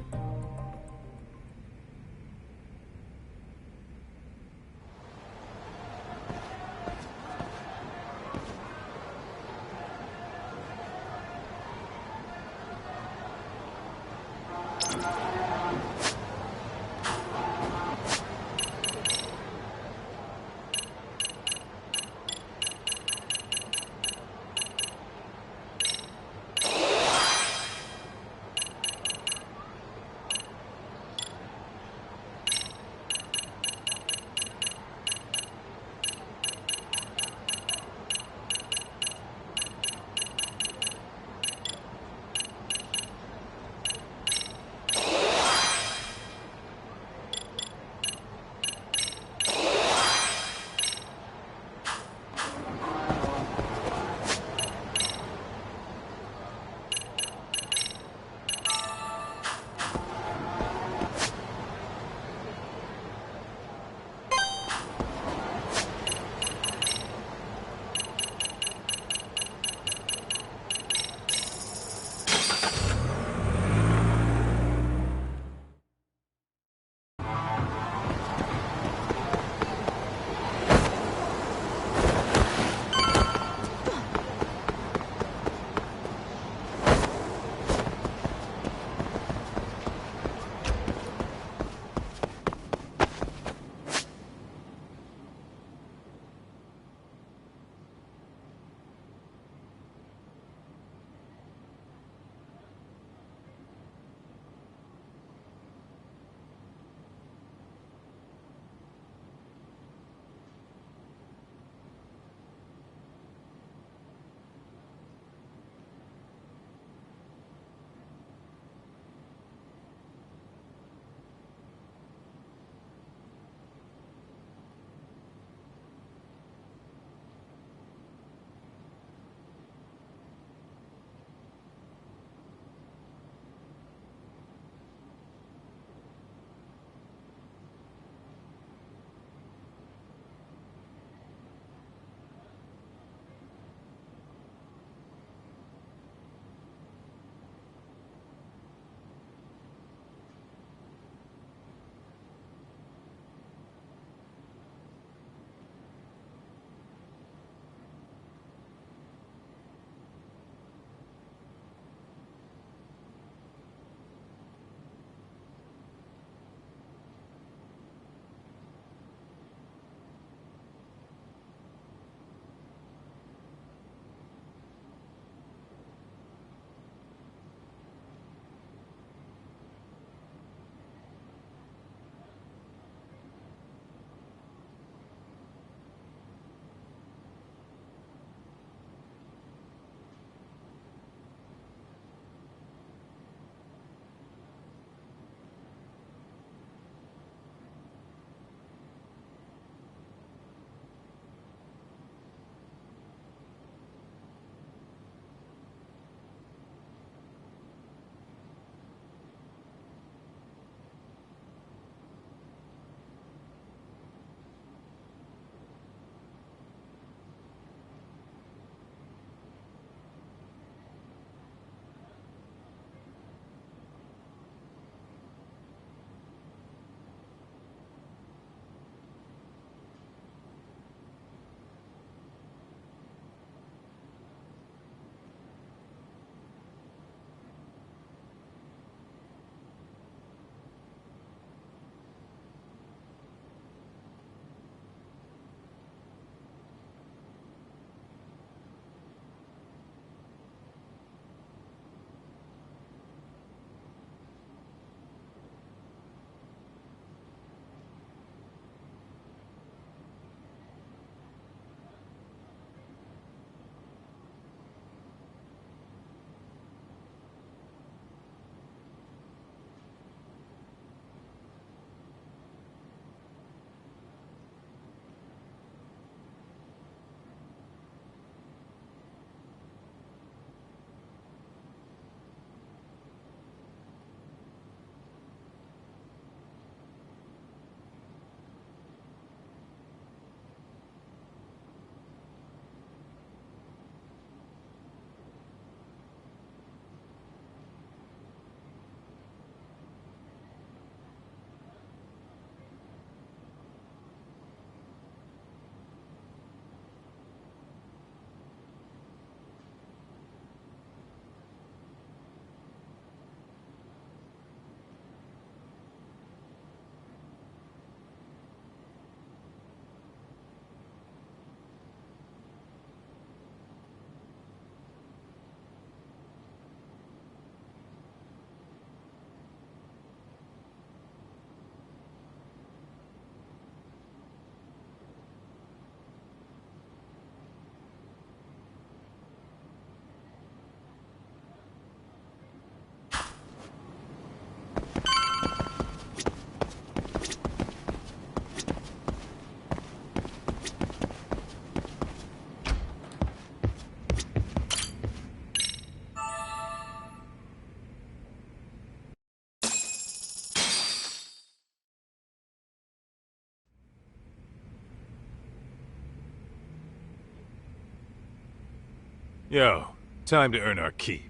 Yo, time to earn our keep.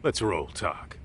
Let's roll talk.